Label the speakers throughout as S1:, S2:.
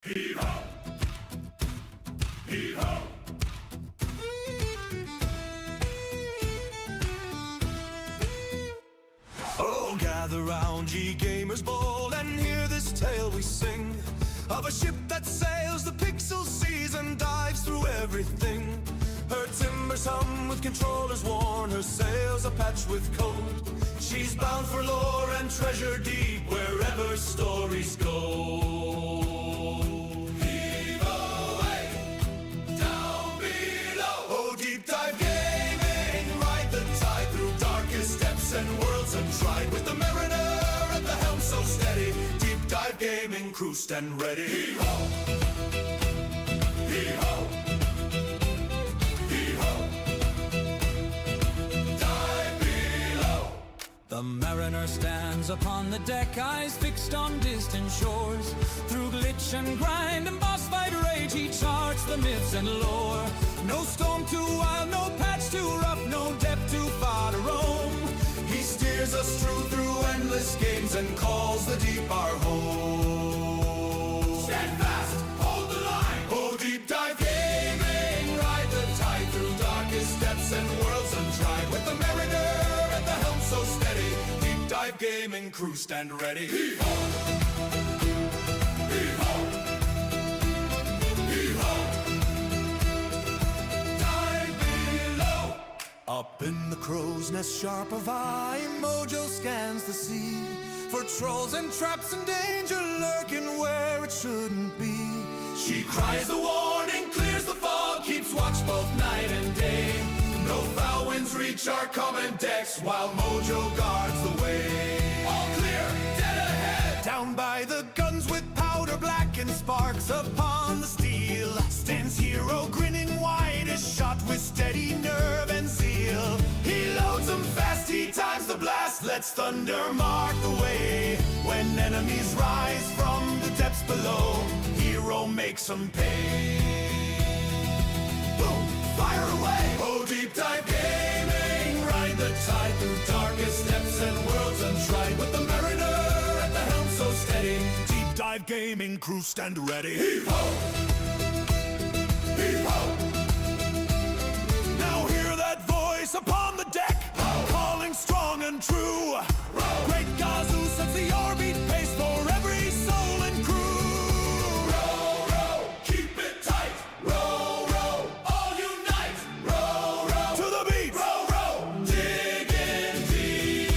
S1: Heave-ho! Heave-ho! Oh, gather round, ye gamers bold, and hear this tale we sing of a ship that sails the pixel seas and dives through everything. Her timbers hum with controllers worn, her sails are patched with cold. She's bound for lore and treasure deep wherever stories go. Heave away, down below. Oh, deep dive gaming, ride the tide through darkest depths and worlds untried. With the mariner at the helm so steady, deep dive gaming, crew stand ready. Heave ho! Heave ho! The mariner stands upon the deck, eyes fixed on distant shores. Through glitch and grind and boss fight rage, he charts the myths and lore. No storm too wild, no patch too rough, no depth too far to roam. He steers us through endless games and calls the deep our home. Stand fast, hold the line. Oh, deep dive gaming, ride the tide through darkest depths and worlds untried. With the mariner at the helm so steady, deep dive gaming, crew stand ready. Heave ho! Heave ho! Heave ho! Dive below. Up in the crow's nest sharp of eye, Mojo scans the sea for trolls and traps and danger lurking where it shouldn't be. She cries the warning, clears the fog, keeps watch both night and day. No foul winds reach our common decks while Mojo guards the way. All clear, dead ahead. Down by the guns with powder black and sparks upon the steel stands Hero grinning wide as shot with steady nerve and zeal. He loads them fast, he times the blast, lets thunder mark the way. When enemies rise from the depths below, Hero makes them pay. Boom, fire away! Oh, deep dive gaming, ride the tide through darkest depths and worlds untried. With the mariner at the helm so steady, deep dive gaming, crew stand ready. Heave ho! Heave ho! Now hear that voice upon the deck, calling strong and true. Great Gazoo sets the orbit pace for every soul and crew. Row, row, keep it tight. Row, row, all unite. Row, row, to the beat. Row, row, dig in deep.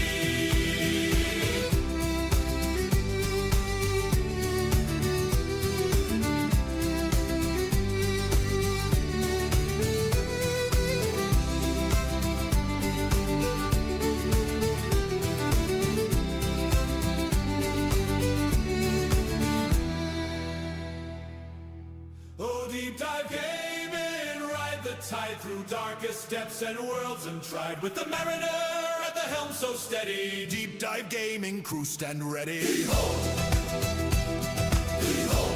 S1: Oh, deep dive gaming, ride the tide through darkest depths and worlds untried. With the mariner at the helm so steady, deep dive gaming, crew stand ready. Heave-ho! Heave-ho!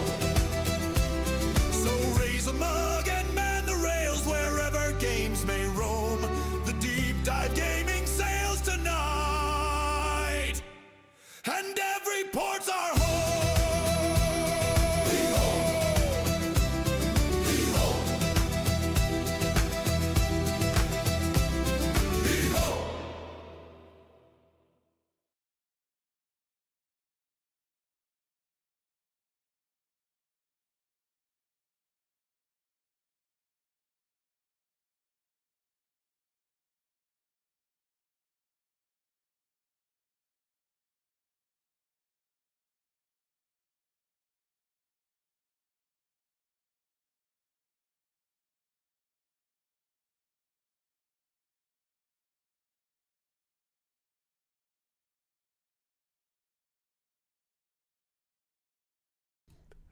S1: So raise a mug and man the rails wherever games may roam. The deep dive gaming sails tonight, and every port's our home.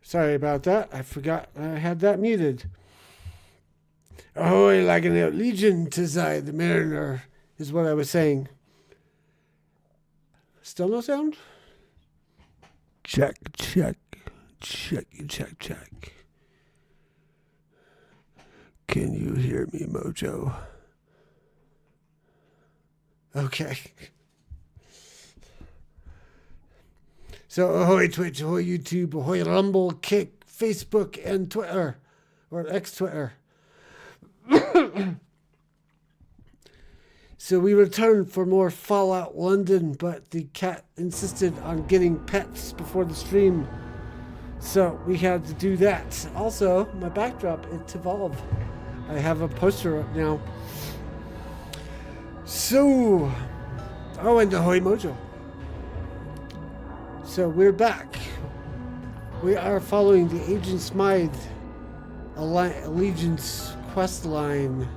S2: Sorry about that. I forgot I had that muted. Ahoy, like an out legion, 'tis I, the mariner, is what I was saying. Still no sound? Check, check, check, check, check. Can you hear me, Mojo? Okay. So ahoy Twitch, ahoy YouTube, ahoy Rumble, Kick, Facebook and Twitter, or X-Twitter. So we returned for more Fallout London, but the cat insisted on getting pets before the stream. So we had to do that. Also, my backdrop, it's evolved. I have a poster up now. So, oh, and Ahoy Mojo. So we're back. We are following the Agent Smythe Allegiance quest line.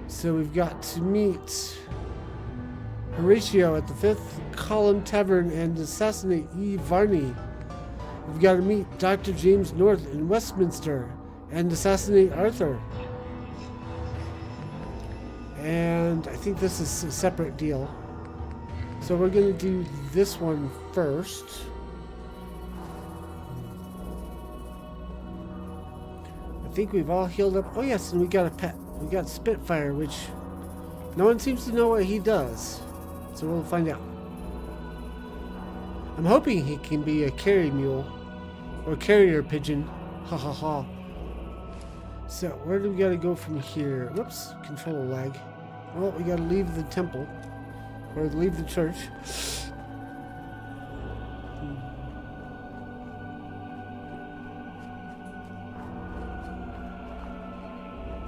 S2: So we've got to meet Horatio at the 5th Column Tavern and assassinate E. Varney. We've got to meet Dr. James North in Westminster and assassinate Arthur. And I think this is a separate deal. So we're going to do this one first. I think we've all healed up. Oh yes, and we got a pet. We got Spitfire, which no one seems to know what he does. So we'll find out. I'm hoping he can be a carry mule. Or carrier pigeon. Ha ha ha. So where do we gotta go from here? Whoops, controller lag. Well, we gotta leave the temple. Or leave the church.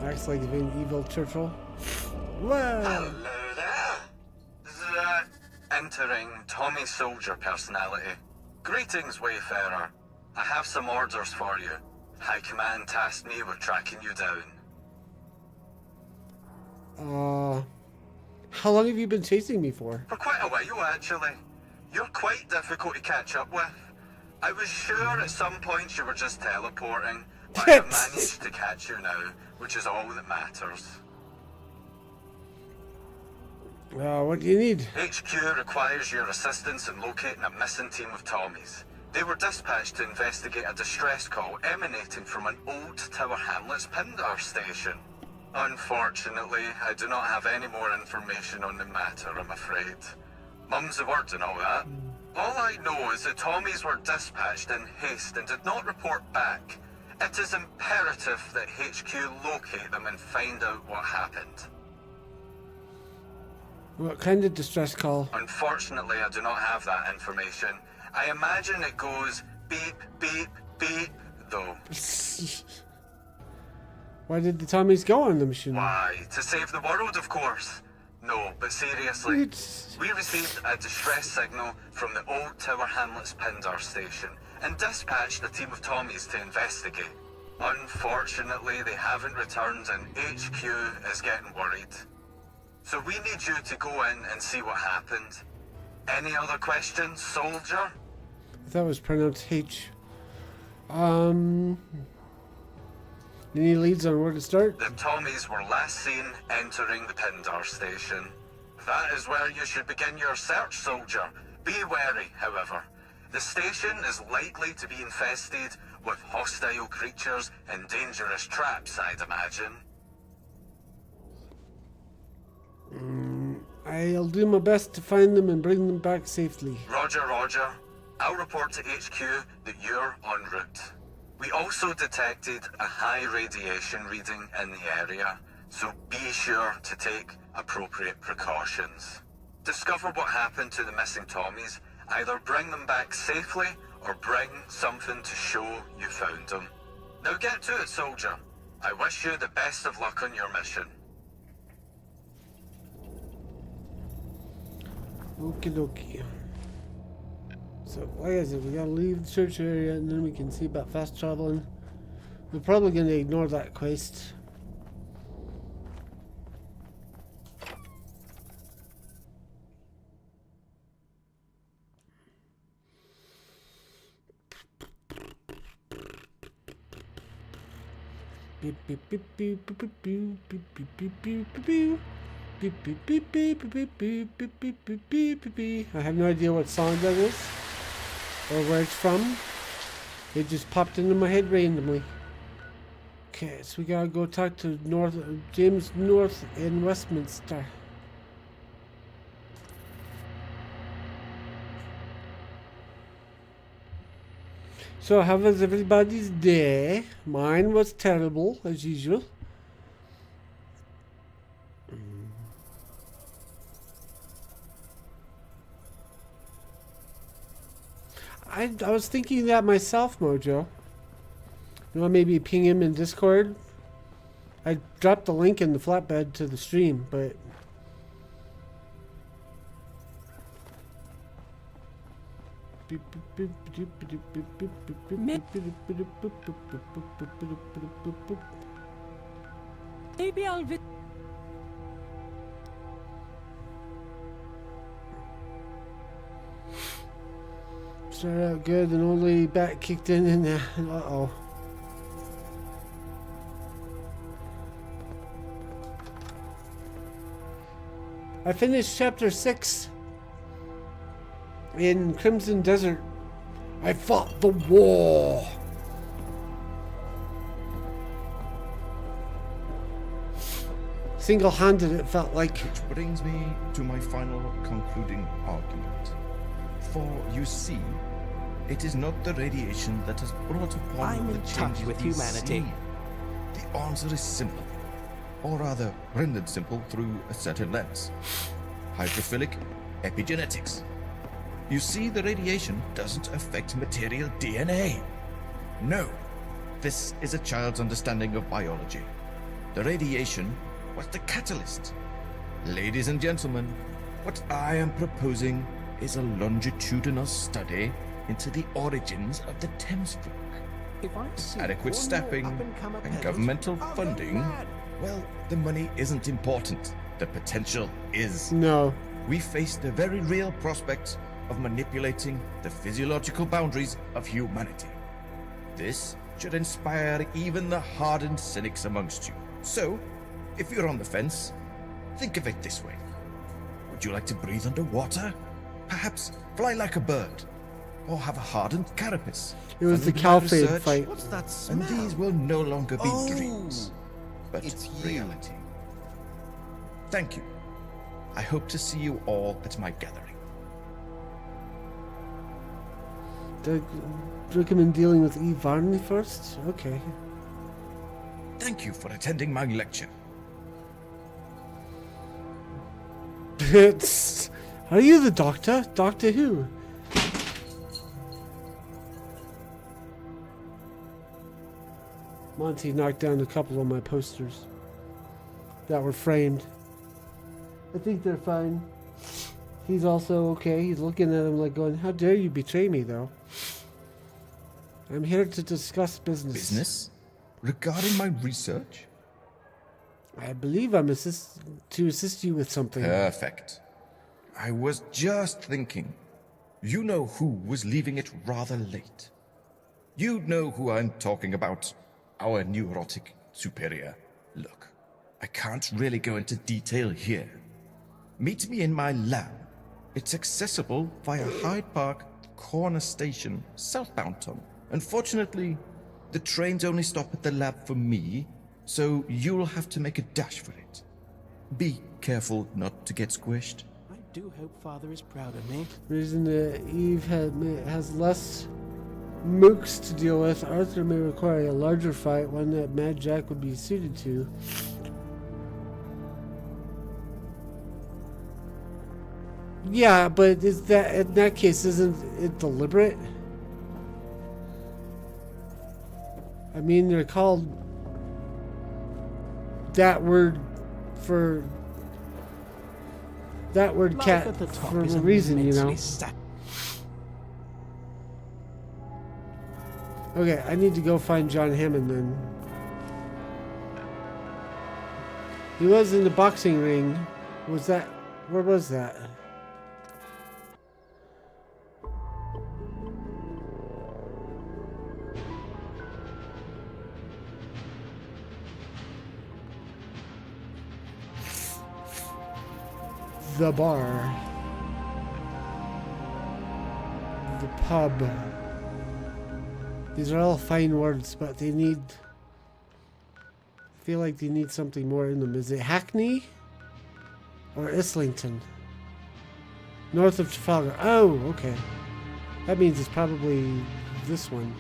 S2: Acts like an evil Churchill. Whoa!
S3: Hello there. Entering Tommy Soldier personality. Greetings, Wayfarer. I have some orders for you. High Command tasked me with tracking you down.
S2: How long have you been chasing me for?
S3: For quite a while, actually. You're quite difficult to catch up with. I was sure at some point you were just teleporting, but I have managed to catch you now, which is all that matters.
S2: What do you need?
S3: HQ requires your assistance in locating a missing team of Tommies. They were dispatched to investigate a distress call emanating from an old Tower Hamlets Pindar station. Unfortunately, I do not have any more information on the matter, I'm afraid. Mum's the word and all that. All I know is that Tommies were dispatched in haste and did not report back. It is imperative that HQ locate them and find out what happened.
S2: What kind of distress call?
S3: Unfortunately, I do not have that information. I imagine it goes beep, beep, beep, though.
S2: Why did the Tommies go on the machine?
S3: Why, to save the world, of course. No, but seriously,
S2: It's...
S3: we received a distress signal from the old Tower Hamlets Pindar station and dispatched a team of Tommies to investigate. Unfortunately, they haven't returned and HQ is getting worried. So we need you to go in and see what happened. Any other questions, soldier?
S2: I thought it was pronounced H. Any leads on where to start?
S3: The Tommies were last seen entering the Pindar station. That is where you should begin your search, soldier. Be wary, however. The station is likely to be infested with hostile creatures and dangerous traps, I'd imagine.
S2: I'll do my best to find them and bring them back safely.
S3: Roger, Roger. I'll report to HQ that you're en route. We also detected a high radiation reading in the area, so be sure to take appropriate precautions. Discover what happened to the missing Tommies, either bring them back safely or bring something to show you found them. Now get to it, soldier. I wish you the best of luck on your mission.
S2: Okie dokie. So, like I said, we gotta leave the church area and then we can see about fast traveling. We're probably gonna ignore that quest. Beep beep beep beep beep beep beep beep beep beep beep beep. Beep beep beep beep beep beep beep beep beep beep beep beep. I have no idea what song that is or where it's from. It just popped into my head randomly. Okay, so we gotta go talk to James North in Westminster. So how was everybody's day? Mine was terrible, as usual. I was thinking that myself, Mojo. You know, maybe ping him in Discord. I dropped the link in the flatbed to the stream, but...
S4: Maybe I'll
S2: Started out good, and old lady back kicked in, and uh-oh. I finished chapter 6 in Crimson Desert. I fought the war. Single-handed, it felt like.
S5: Which brings me to my final concluding argument. For you see, it is not the radiation that has brought upon
S4: I'm
S5: the
S4: in touch
S5: changes
S4: with
S5: we
S4: humanity.
S5: see. The answer is simple, or rather rendered simple through a certain lens. Hydrophilic epigenetics. You see, the radiation doesn't affect material DNA. No, this is a child's understanding of biology. The radiation was the catalyst. Ladies and gentlemen, what I am proposing is a longitudinal study into the origins of the Thames Brook.
S4: If I see
S5: Adequate
S4: one
S5: staffing
S4: more up-and-comer
S5: and
S4: peasant,
S5: governmental
S4: I'll go
S5: funding,
S4: mad.
S5: well, the money isn't important. The potential is.
S2: No.
S5: We face the very real prospect of manipulating the physiological boundaries of humanity. This should inspire even the hardened cynics amongst you. So, if you're on the fence, think of it this way. Would you like to breathe underwater? Perhaps fly like a bird? Or have a hardened carapace?
S2: It was the
S5: Follow my
S2: Calfade
S5: research,
S2: fight.
S4: What's that smell?
S5: And these will no longer be
S4: Oh,
S5: dreams, but
S4: it's you.
S5: reality. Thank you. I hope to see you all at my gathering.
S2: Did I recommend dealing with Eve Varney first? Okay.
S5: Thank you for attending my lecture.
S2: Are you the Doctor? Doctor Who? Monty knocked down a couple of my posters that were framed. I think they're fine. He's also okay. He's looking at him like going, how dare you betray me, though? I'm here to discuss business.
S5: Business? Regarding my research?
S2: I believe I'm to assist you with something.
S5: Perfect. I was just thinking. You know who was leaving it rather late. You know who I'm talking about. Our neurotic superior. Look, I can't really go into detail here. Meet me in my lab. It's accessible via Hyde Park Corner Station, southbound Tom. Unfortunately, the trains only stop at the lab for me, so you'll have to make a dash for it. Be careful not to get squished.
S4: I do hope Father is proud of me.
S2: Reason that Eve has less mooks to deal with, Arthur may require a larger fight, one that Mad Jack would be suited to. Yeah, but is that in that case isn't it deliberate? I mean, they're called that word for that word
S4: Life
S2: cat
S4: at the top
S2: for
S4: is
S2: a reason, you know.
S4: immensely
S2: Okay, I need to go find John Hammond then. He was in the boxing ring. Was that? Where was that? The bar. The pub. These are all fine words, but they need... I feel like they need something more in them. Is it Hackney? Or Islington? North of Trafalgar. Oh, okay. That means it's probably this one.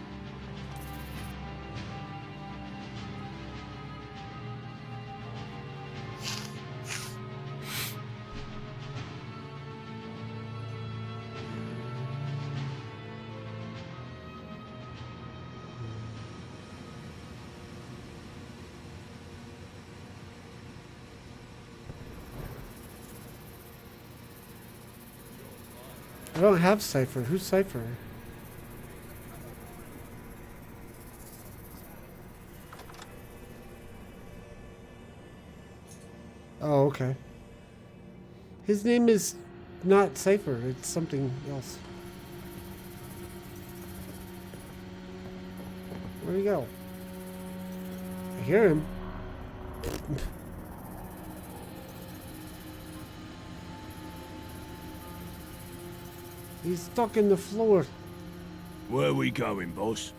S2: I don't have Cypher. Who's Cypher? Oh, okay. His name is not Cypher. It's something else. Where'd he go? I hear him. He's stuck in the floor.
S6: Where are we going, boss?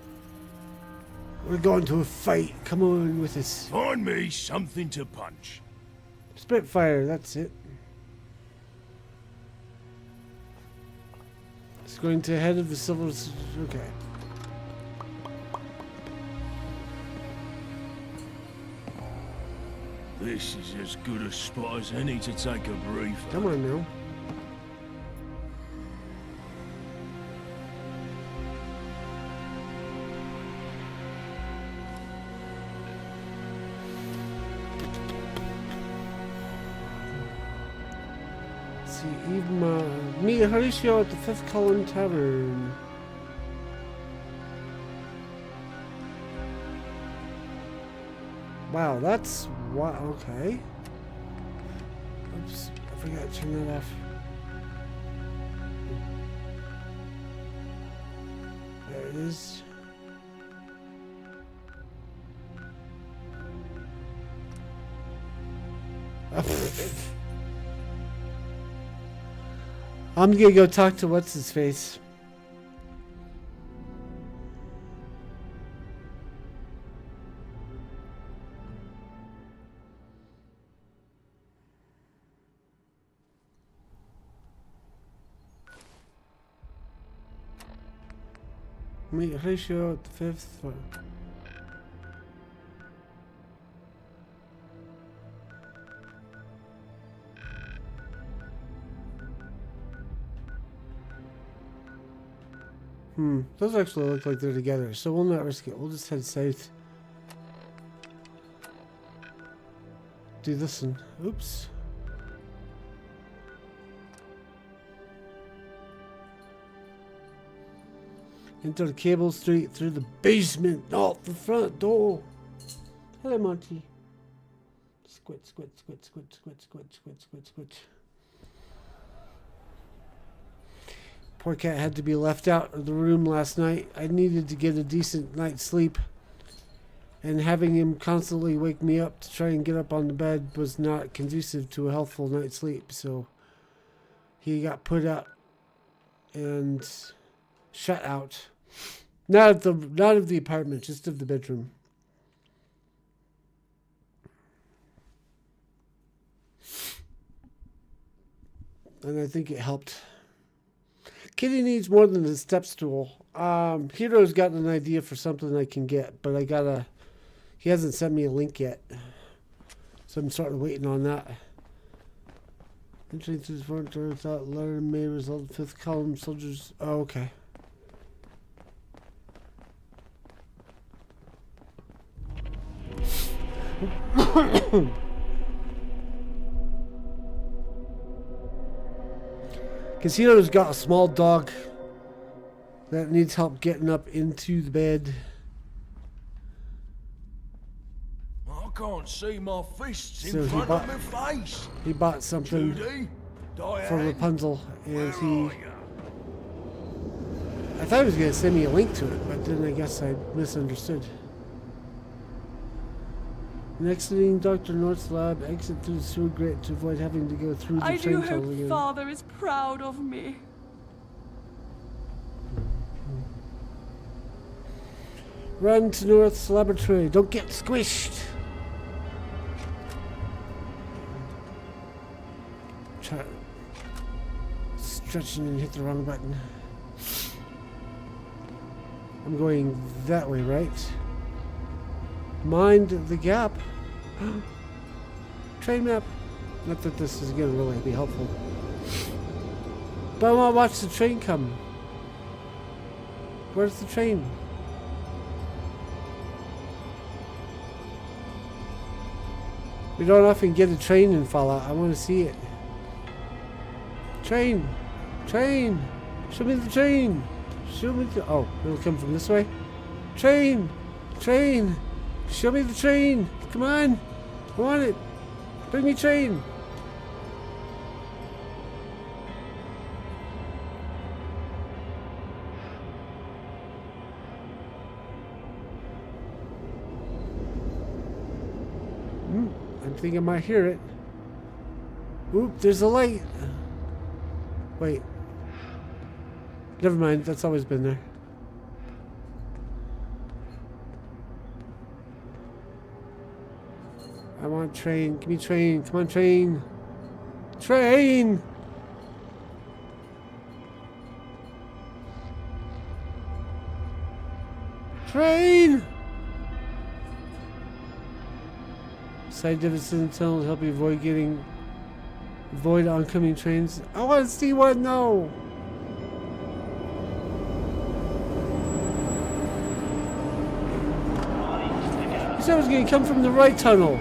S2: We're going to a fight. Come on with us.
S6: Find me something to punch.
S2: Spitfire, that's it. It's going to head of the silver. Okay.
S6: This is as good a spot as any to take a breather.
S2: Come on now. Meet Horatio at the Fifth Column Tavern. Wow, that's what. Okay. Oops, I forgot to turn that off. There it is. I'm gonna go talk to what's his face. Meet Horatio at the Fifth. Those actually look like they're together, so we'll not risk it. We'll just head south. Do this one. Oops. Enter the cable street through the basement, not the front door. Hello, Monty. Squid, squid, squid, squid, squid, squid, squid, squid, squid. Poor cat had to be left out of the room last night. I needed to get a decent night's sleep. And having him constantly wake me up to try and get up on the bed was not conducive to a healthful night's sleep. So he got put out and shut out. Not of the apartment, just of the bedroom. And I think it helped. Kitty needs more than a step stool. Hero's gotten an idea for something I can get, but he hasn't sent me a link yet. So I'm sort of waiting on that. Entering through the front door without letter may result in fifth column soldiers. Oh, okay. Casino's got a small dog that needs help getting up into the bed.
S6: I can't see my fists
S2: So
S6: in
S2: he
S6: front
S2: bought-
S6: of my face.
S2: He bought something
S6: Judy, Diane,
S2: for Rapunzel, and
S6: where
S2: he.
S6: are you?
S2: I thought he was going to send me a link to it, but then I guess I misunderstood. Exiting Dr. North's lab, exit through the sewer grate to avoid having to go through the
S7: I
S2: train
S7: do
S2: tunnel
S7: hope
S2: again.
S7: Father is proud of me.
S2: Run to North's laboratory. Don't get squished. Try stretching and hit the wrong button. I'm going that way, right? Mind the gap. Train map. Not that this is going to really be helpful. But I want to watch the train come. Where's the train? We don't often get a train in Fallout. I want to see it. Train! Train! Show me the train! Show me the... Oh, it'll come from this way? Train! Train! Show me the train! Come on! I want it! Bring me train! I think I might hear it. Oop, there's a light. Wait. Never mind, that's always been there. I want train. Give me train. Come on, train. Train! Train! Side divots in the tunnel to help you avoid oncoming trains. I want to see one now. You said it was going to come from the right tunnel.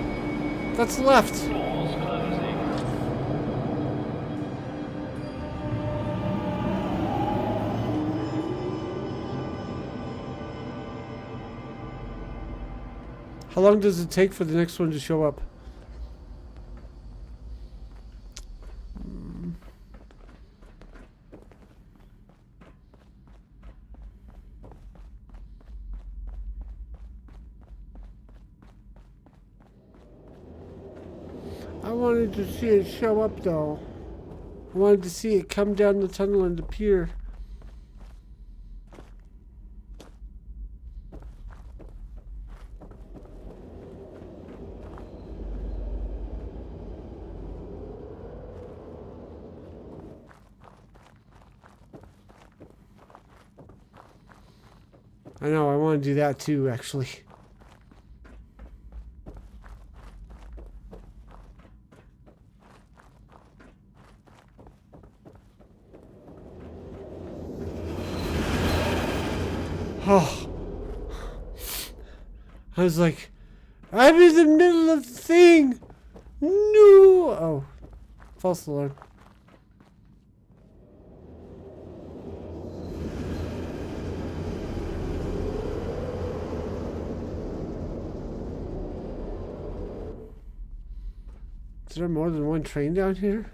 S2: That's left. How long does it take for the next one to show up? I wanted to see it show up though. I wanted to see it come down the tunnel and appear. I know, I want to do that too, actually. Oh. I was like, I'm in the middle of the thing! No! Oh. False alarm. Is there more than one train down here?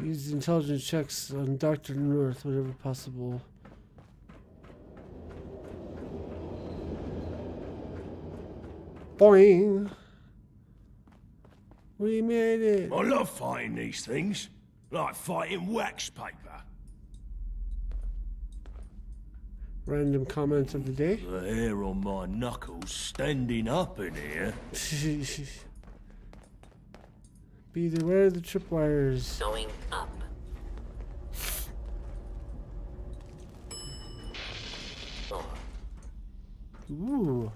S2: Use intelligence checks on Dr. North whenever possible. Boing! We made it!
S6: I love fighting these things. Like fighting wax paper.
S2: Random comment of the day.
S6: The hair on my knuckles standing up in here.
S2: Be aware of the tripwires.
S8: Going up.
S2: Ooh.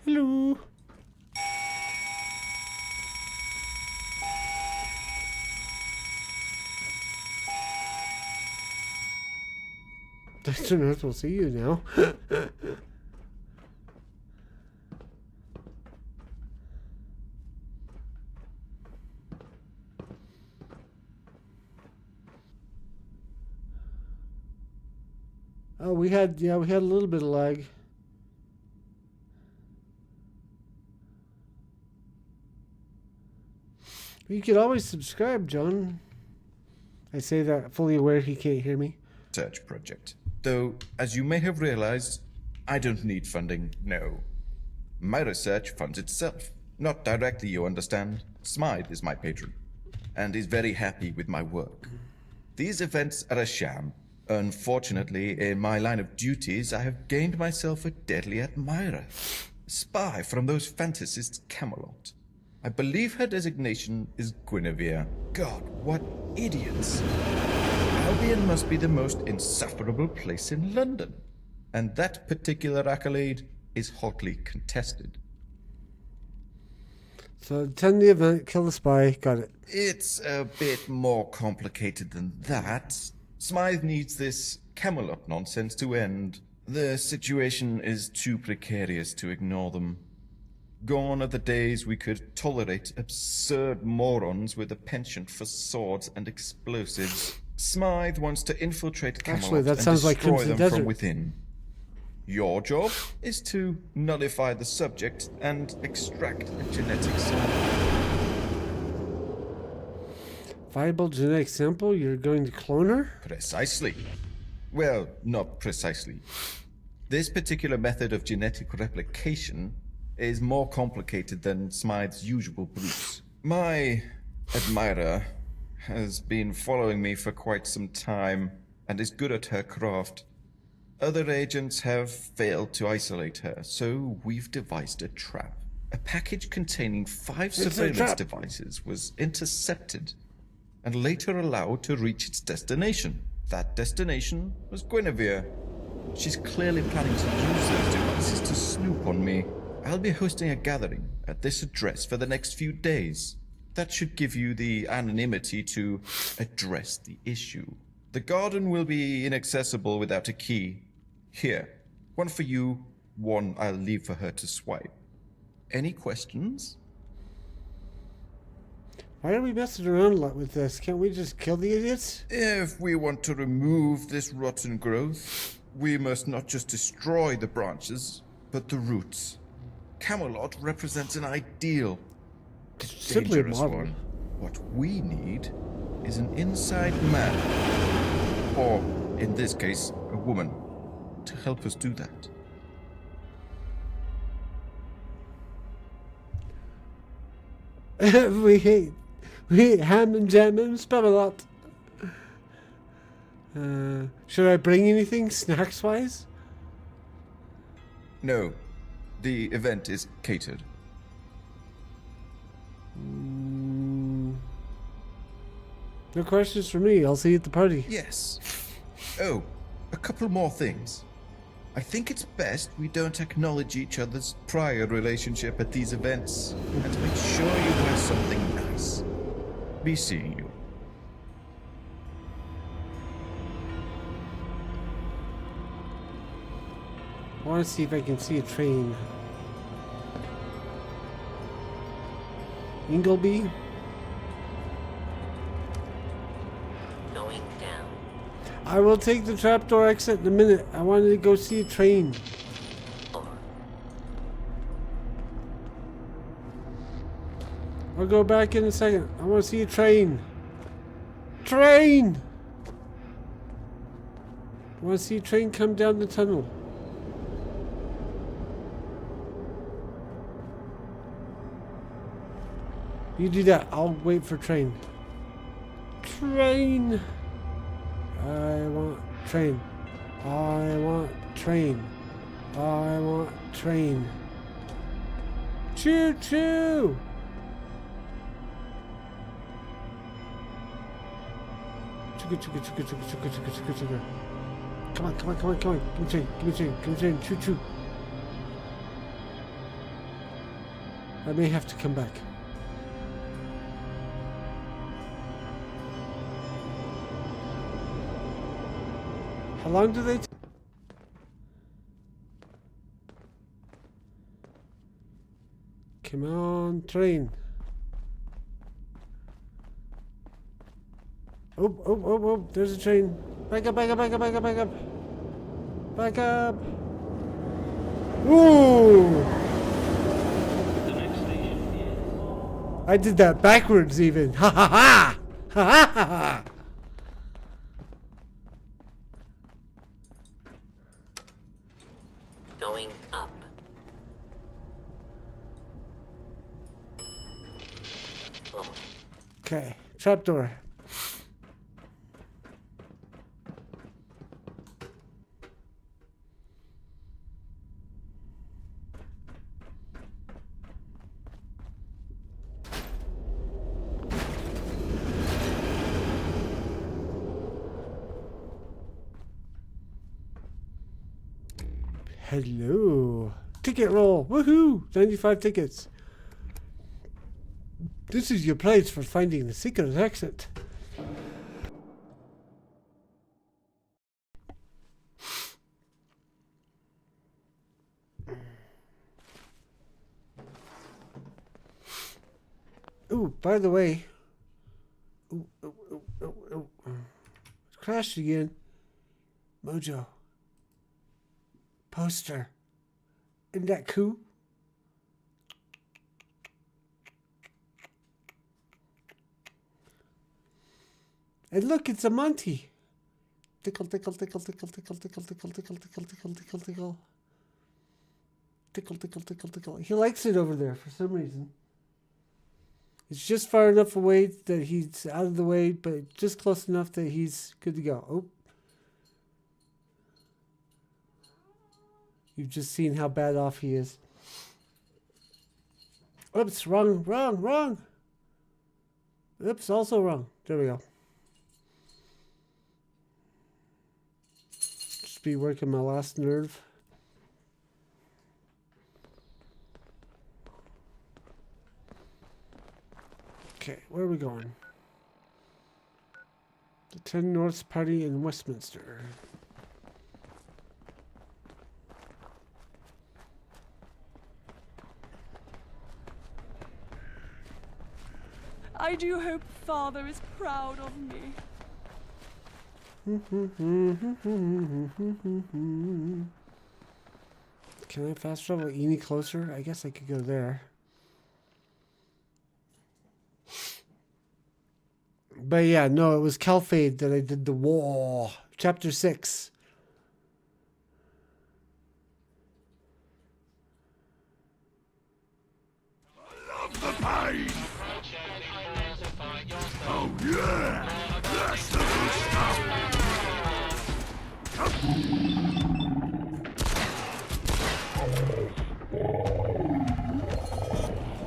S2: Hello. Dr. North will see you now. Oh, we had a little bit of lag. You could always subscribe, John. I say that fully aware he can't hear me.
S5: Search project. Though, as you may have realized, I don't need funding, no. My research funds itself. Not directly, you understand. Smythe is my patron, and is very happy with my work. These events are a sham. Unfortunately, in my line of duties, I have gained myself a deadly admirer. A spy from those fantasists Camelot. I believe her designation is Guinevere. God, what idiots. Albion must be the most insufferable place in London. And that particular accolade is hotly contested.
S2: So attend the event, kill the spy. Got it.
S5: It's a bit more complicated than that. Smythe needs this Camelot nonsense to end. The situation is too precarious to ignore them. Gone are the days we could tolerate absurd morons with a penchant for swords and explosives. Smythe wants to infiltrate Camelot
S2: Actually, that
S5: and
S2: sounds like
S5: destroy
S2: Crimson
S5: them
S2: Desert.
S5: from within. Your job is to nullify the subject and extract a genetic sample.
S2: Viable genetic sample? You're going to clone her?
S5: Precisely. Well, not precisely. This particular method of genetic replication is more complicated than Smythe's usual brutes. My admirer has been following me for quite some time and is good at her craft. Other agents have failed to isolate her, so we've devised a trap. A package containing 5 surveillance devices was intercepted and later allowed to reach its destination. That destination was Guinevere. She's clearly planning to use those devices to snoop on me. I'll be hosting a gathering at this address for the next few days. That should give you the anonymity to address the issue. The garden will be inaccessible without a key. Here, one for you, one I'll leave for her to swipe. Any questions?
S2: Why are we messing around a lot with this? Can't we just kill the idiots?
S5: If we want to remove this rotten growth, we must not just destroy the branches, but the roots. Camelot represents an ideal, a
S2: Simply a
S5: dangerous
S2: model.
S5: one. What we need is an inside man, or in this case, a woman, to help us do that.
S2: we hate ham and jam and Spamalot. Should I bring anything snacks wise?
S5: No, the event is catered.
S2: No questions for me. I'll see you at the party.
S5: Yes. Oh, a couple more things. I think it's best we don't acknowledge each other's prior relationship at these events, and make sure you wear something nice. Be seeing you.
S2: I want to see if I can see a train. Ingleby?
S8: Going down.
S2: I will take the trapdoor exit in a minute. I wanted to go see a train. I'll go back in a second. I want to see a train. Train! I want to see a train come down the tunnel. You do that. I'll wait for train. Train! I want train. I want train. I want train. Choo choo! Chugga chugga chugga chugga chugga chugga chugga chugga. Come on, come on, come on, come on. Give me train, give me train, give me train. Choo choo. I may have to come back. How long do they take? Come on, train. Oh, oh, oh, oh, there's a train. Back up, back up, back up, back up, back up. Back up. Ooh! I did that backwards even. Ha ha ha! Ha ha ha ha!
S8: up. Oh,
S2: Okay, trapdoor. Hello. Ticket roll. Woohoo! 95 tickets. This is your place for finding the secret exit. Ooh, by the way. Ooh. Crashed again. Mojo. Poster. Isn't that cool? And look, it's a Monty. Tickle, tickle, tickle, tickle, tickle, tickle, tickle, tickle, tickle, tickle, tickle, tickle. Tickle, tickle, tickle, tickle. He likes it over there for some reason. It's just far enough away that he's out of the way, but just close enough that he's good to go. Oh. You've just seen how bad off he is. Oops, wrong. Oops, also wrong. There we go. Just be working my last nerve. Okay, where are we going? The 10 North Party in Westminster.
S7: I do hope Father is proud of me.
S2: Can I fast travel any closer? I guess I could go there. But yeah, no, it was Calphade that I did the war. Chapter 6.
S6: Love the pain! Oh yeah! That's the good stuff!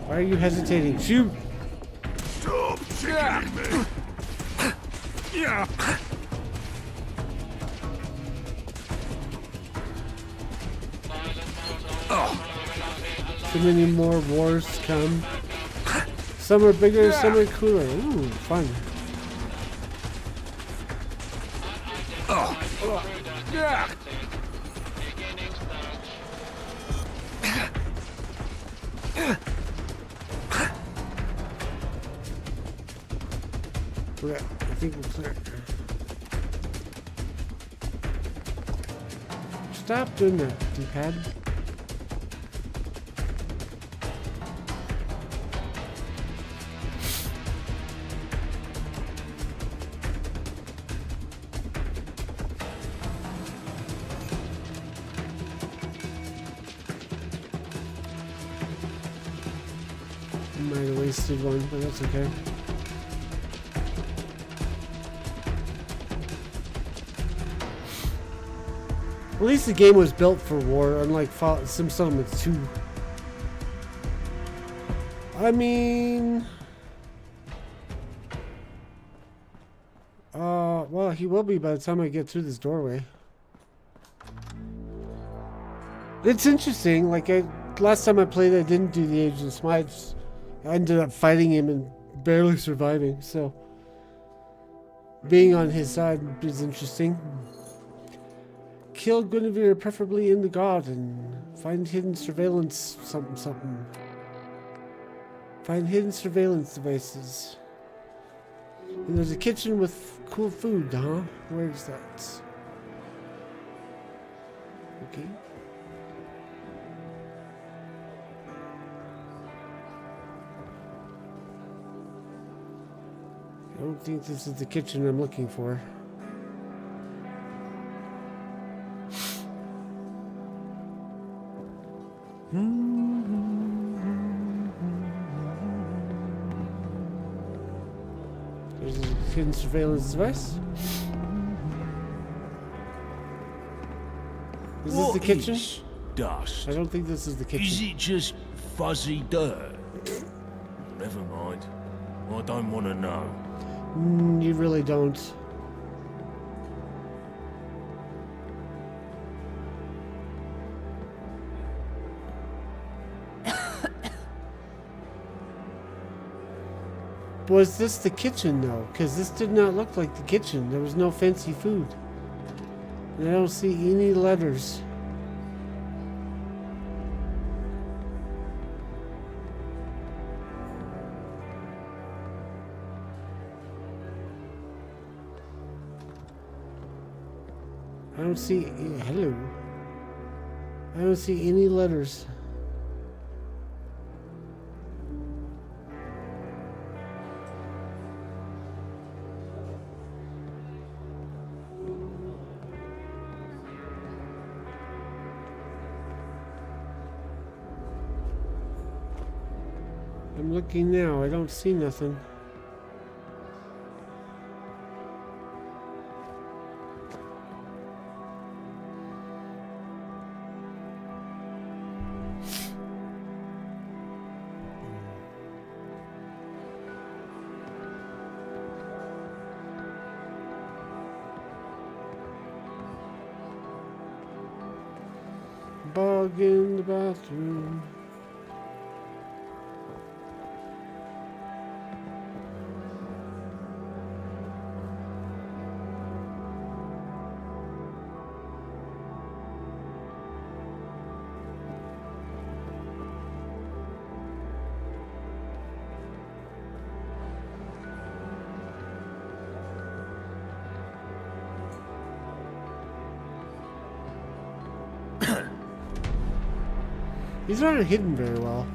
S2: Why are you hesitating? Shoot!
S6: Stop tickling me! Yeah!
S2: Too many more wars to come. Some are bigger, some are cooler. Ooh, fun.
S6: Yeah!
S2: Okay, I think we're clear. Stop doing that, D-pad. Might have wasted one, but that's okay. At least the game was built for war, unlike Sim Settlements 2. I mean... well, he will be by the time I get through this doorway. It's interesting, like, last time I played I didn't do the Agent Smythe. I ended up fighting him and barely surviving, so... being on his side is interesting. Kill Guinevere, preferably in the garden. Find hidden surveillance something. Find hidden surveillance devices. And there's a kitchen with cool food, huh? Where is that? Okay. I don't think this is the kitchen I'm looking for. There's a hidden surveillance device. Is this the kitchen?
S6: is dust?
S2: I don't think this is the
S6: Is
S2: kitchen.
S6: it just fuzzy dirt? Never mind. I don't want to know.
S2: You really don't. Was this the kitchen though? Because this did not look like the kitchen. There was no fancy food. And I don't see any letters. I don't see. Hello. I don't see any letters. I'm looking now. I don't see nothing. Bug in the bathroom. These aren't hidden very well.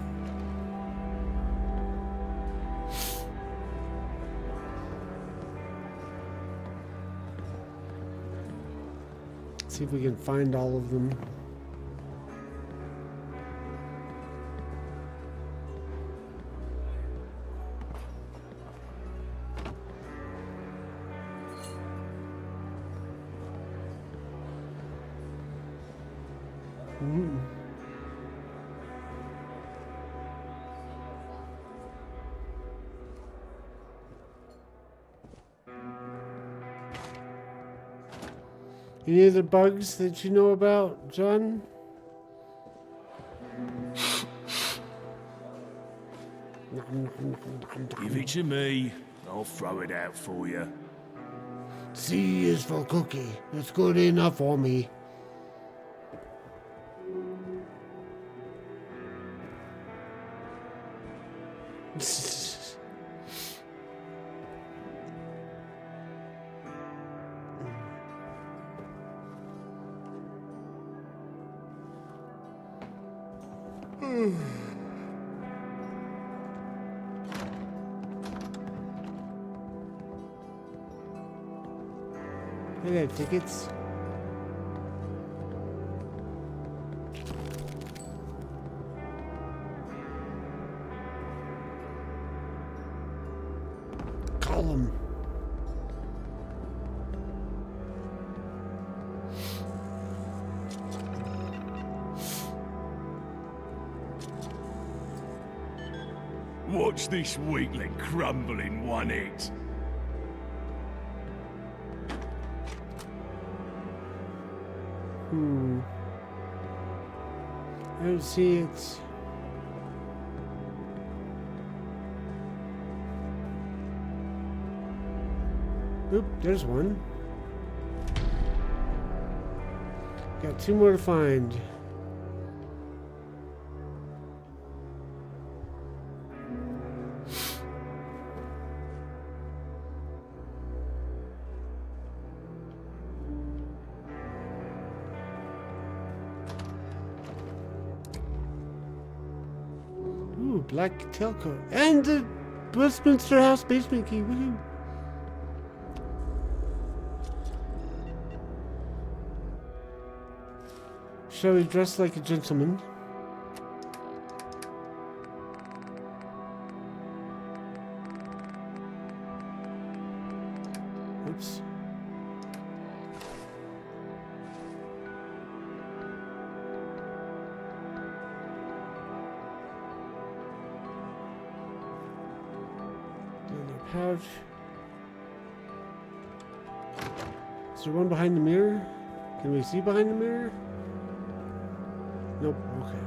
S2: See if we can find all of them. Any other bugs that you know about, John?
S6: Give it to me. I'll throw it out for you.
S2: C is for cookie. That's good enough for me. I got tickets. Column.
S6: Watch this weakling crumble in one hit.
S2: I don't see it. Oop, there's one. Got two more to find. Ooh, black tailcoat. And the Westminster House basement key. Woohoo. Shall we dress like a gentleman? pouch. Is there one behind the mirror? Can we see behind the mirror? Nope. Okay.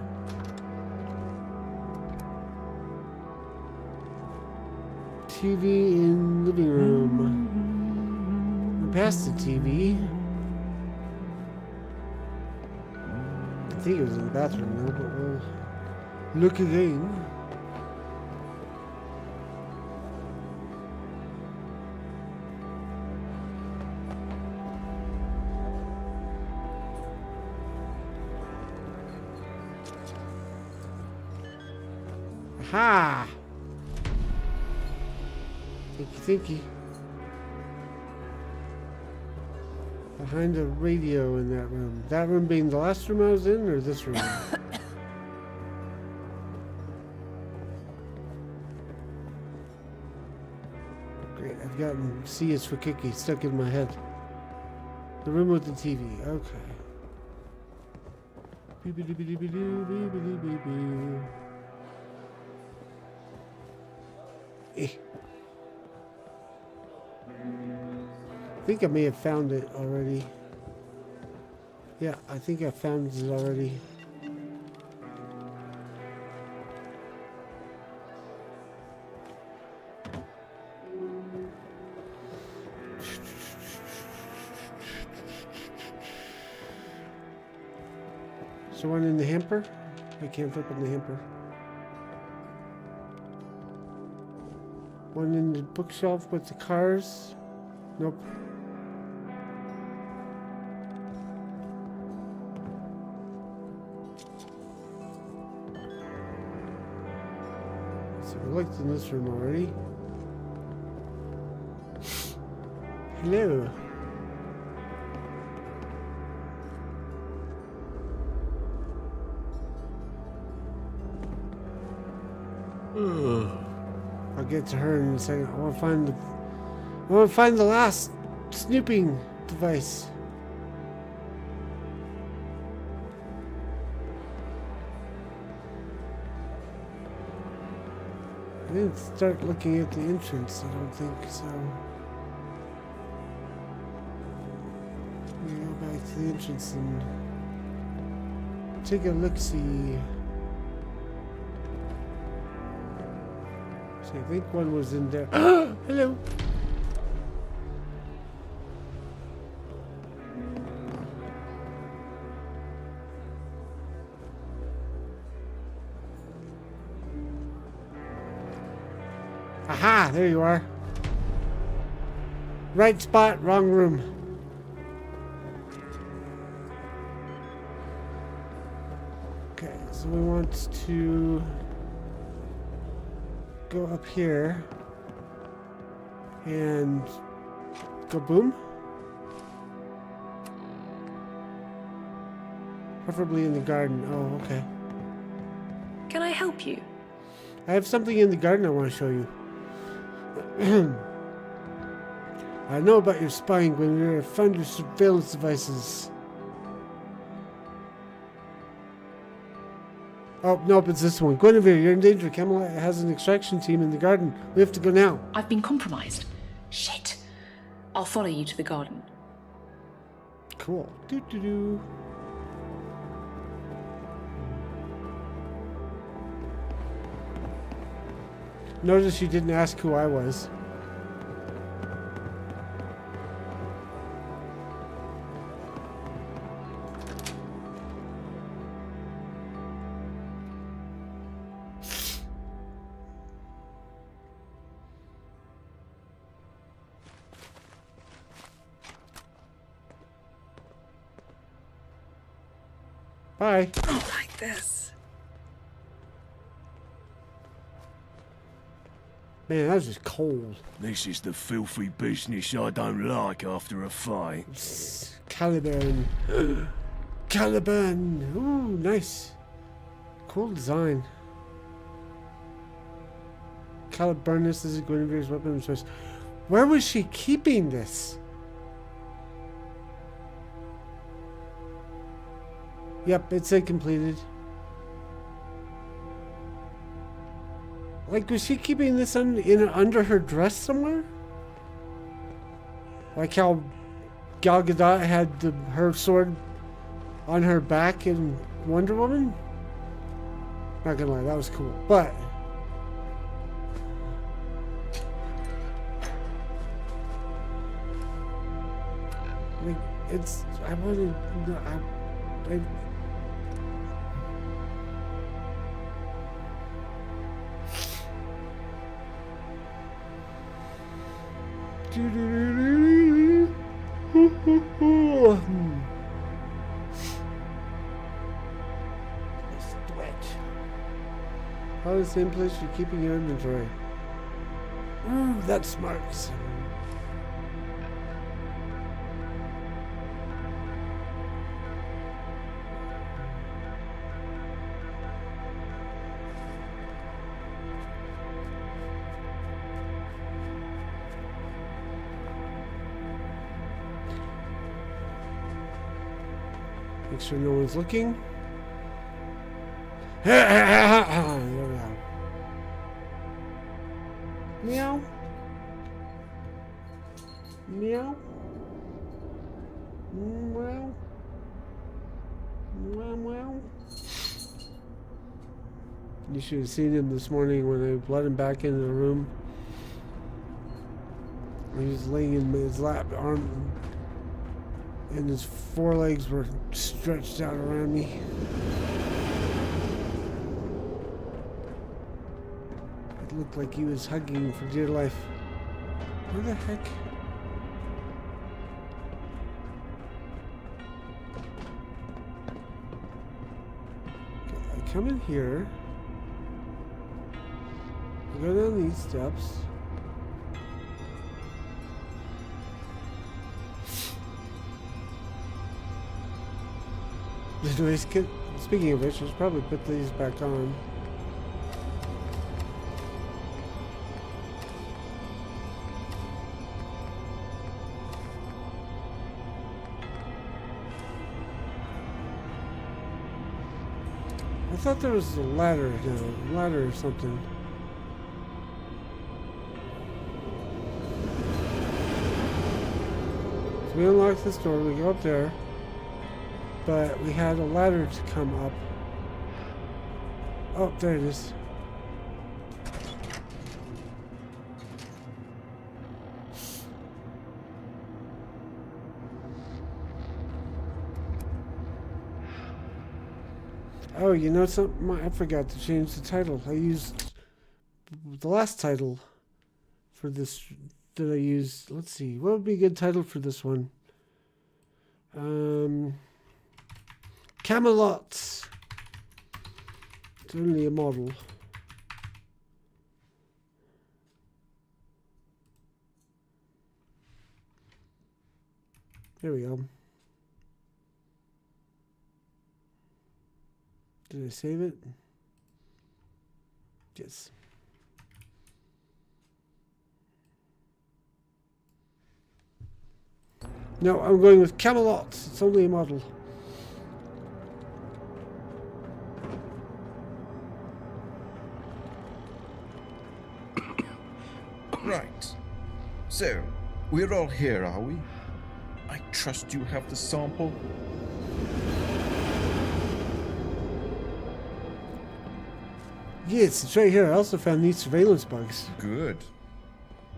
S2: TV in living room. We're past the TV. I think it was in the bathroom though, but we'll look again. Aha! Thinky. Behind the radio in that room. That room being the last room I was in, or this room? Great, I've gotten C is for Kiki stuck in my head. The room with the TV, okay. Eh. I think I may have found it already. Yeah, I think I found it already. Is there one in the hamper? I can't open the hamper. One in the bookshelf with the cars? Nope. So we looked in this room already. Hello. I'll get to her in a second. I want to find the last snooping device. I didn't start looking at the entrance, I don't think, so. We go back to the entrance and take a look-see. So I think one was in there. Hello. Aha, there you are. Right spot, wrong room. Okay, so we want to go up here and go boom. Preferably in the garden. Oh, okay.
S9: Can I help you?
S2: I have something in the garden I want to show you. I know about your spying, Guinevere. I found your surveillance devices. Oh, nope, it's this one. Guinevere, you're in danger. Camelot has an extraction team in the garden. We have to go now.
S9: I've been compromised. Shit. I'll follow you to the garden.
S2: Cool. Doo-doo-doo. Notice you didn't ask who I was. Bye.
S9: Not like this.
S2: Man, that was just cold.
S6: This is the filthy business I don't like after a fight.
S2: Caliburn. Caliburn. Ooh, nice. Cool design. Caliburnus is Guinevere's weapon of choice. Where was she keeping this? Yep, it said completed. Like, was she keeping this under her dress somewhere? Like how Gal Gadot had her sword on her back in Wonder Woman? Not gonna lie, that was cool. But like, it's, I wanted, I How the same place you're keeping your inventory. Ooh, that smarts. Make sure no one's looking. There we go. Meow. Meow. Meow. Meow, meow. You should have seen him this morning when I let him back into the room. He was laying in his lap, arm, and his forelegs were stretched out around me. It looked like he was hugging for dear life. Where the heck? Okay, I come in here. I go down these steps. Speaking of which, I should probably put these back on. I thought there was a ladder, ladder or something. So we unlock this door, we go up there. But we had a ladder to come up. Oh, there it is. Oh, you know something? I forgot to change the title. I used the last title for this that I used. Let's see. What would be a good title for this one? Camelot. It's only a model. There we go. Did I save it? Yes. No, I'm going with Camelot. It's only a model.
S5: Right. So, we're all here, are we? I trust you have the sample.
S2: Yes, it's right here. I also found these surveillance bugs.
S5: Good.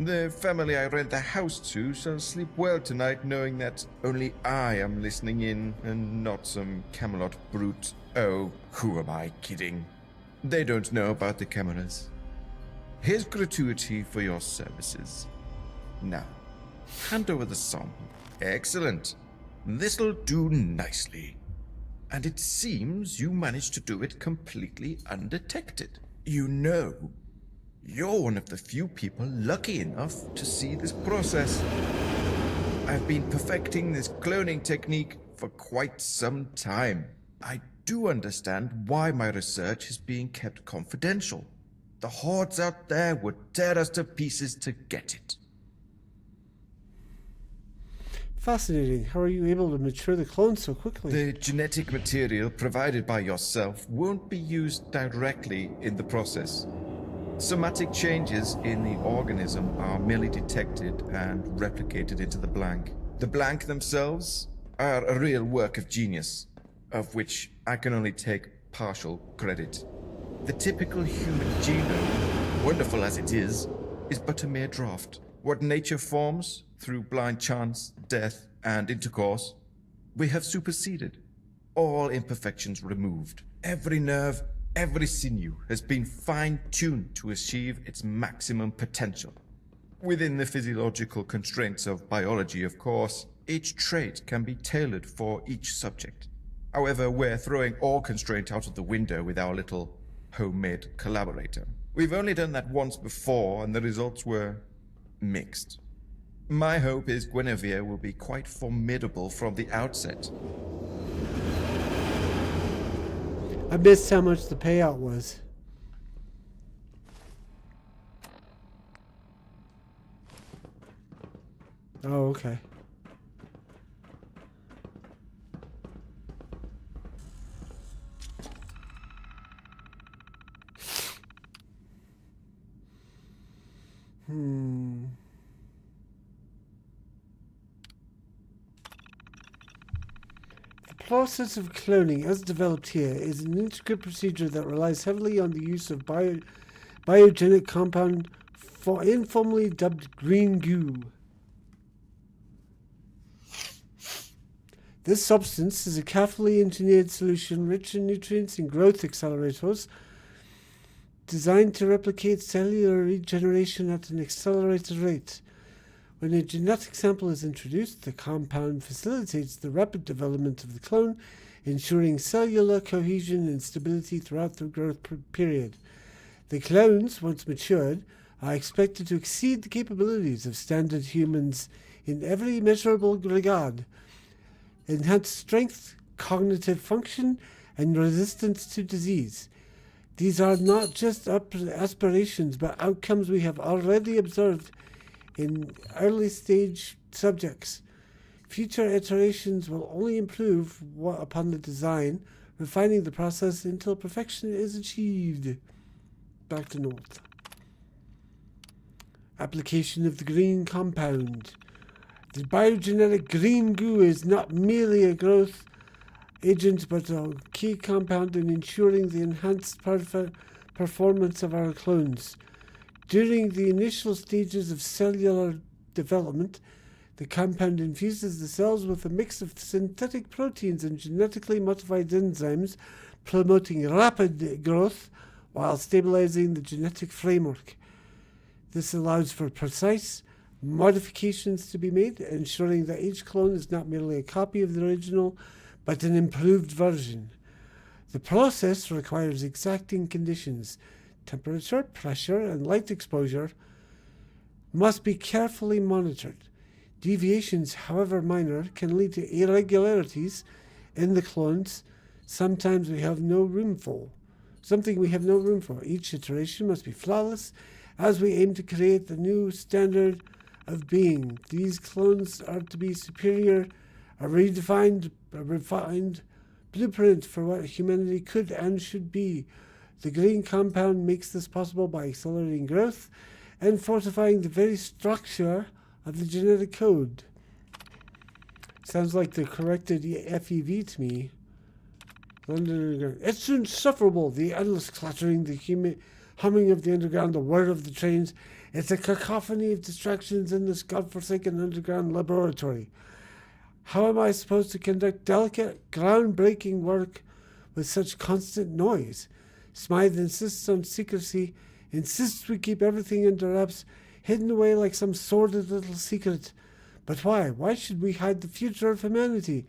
S5: The family I rent the house to shall sleep well tonight knowing that only I am listening in and not some Camelot brute. Oh, who am I kidding? They don't know about the cameras. Here's gratuity for your services. Now, hand over the sample. Excellent. This'll do nicely. And it seems you managed to do it completely undetected. You know, you're one of the few people lucky enough to see this process. I've been perfecting this cloning technique for quite some time. I do understand why my research is being kept confidential. The hordes out there would tear us to pieces to get it.
S2: Fascinating. How are you able to mature the clones so quickly?
S5: The genetic material provided by yourself won't be used directly in the process. Somatic changes in the organism are merely detected and replicated into the blank. The blank themselves are a real work of genius, of which I can only take partial credit. The typical human genome, wonderful as it is but a mere draft. What nature forms through blind chance, death, and intercourse, we have superseded. All imperfections removed. Every nerve, every sinew has been fine-tuned to achieve its maximum potential. Within the physiological constraints of biology, of course, each trait can be tailored for each subject. However, we're throwing all constraint out of the window with our little homemade collaborator. We've only done that once before, and the results were mixed. My hope is Guinevere will be quite formidable from the outset.
S2: I missed how much the payout was. Oh, okay. The process of cloning, as developed here, is an intricate procedure that relies heavily on the use of biogenic compound, informally dubbed green goo. This substance is a carefully engineered solution rich in nutrients and growth accelerators, designed to replicate cellular regeneration at an accelerated rate. When a genetic sample is introduced, the compound facilitates the rapid development of the clone, ensuring cellular cohesion and stability throughout the growth period. The clones, once matured, are expected to exceed the capabilities of standard humans in every measurable regard: enhanced strength, cognitive function, and resistance to disease. These are not just aspirations, but outcomes we have already observed in early stage subjects. Future iterations will only improve upon the design, refining the process until perfection is achieved. Back to North. Application of the green compound. The biogenetic green goo is not merely a growth agent, but a key compound in ensuring the enhanced performance of our clones. During the initial stages of cellular development, the compound infuses the cells with a mix of synthetic proteins and genetically modified enzymes, promoting rapid growth while stabilizing the genetic framework. This allows for precise modifications to be made, ensuring that each clone is not merely a copy of the original, but an improved version. The process requires exacting conditions. Temperature, pressure, and light exposure must be carefully monitored. Deviations, however minor, can lead to irregularities in the clones, something we have no room for. Each iteration must be flawless as we aim to create the new standard of being. These clones are to be superior, a refined blueprint for what humanity could and should be. The green compound makes this possible by accelerating growth and fortifying the very structure of the genetic code. Sounds like the corrected FEV to me. It's insufferable, the endless clattering, the humming of the underground, the whir of the trains. It's a cacophony of distractions in this godforsaken underground laboratory. How am I supposed to conduct delicate, groundbreaking work with such constant noise? Smythe insists on secrecy, insists we keep everything under wraps, hidden away like some sordid little secret. But why? Why should we hide the future of humanity?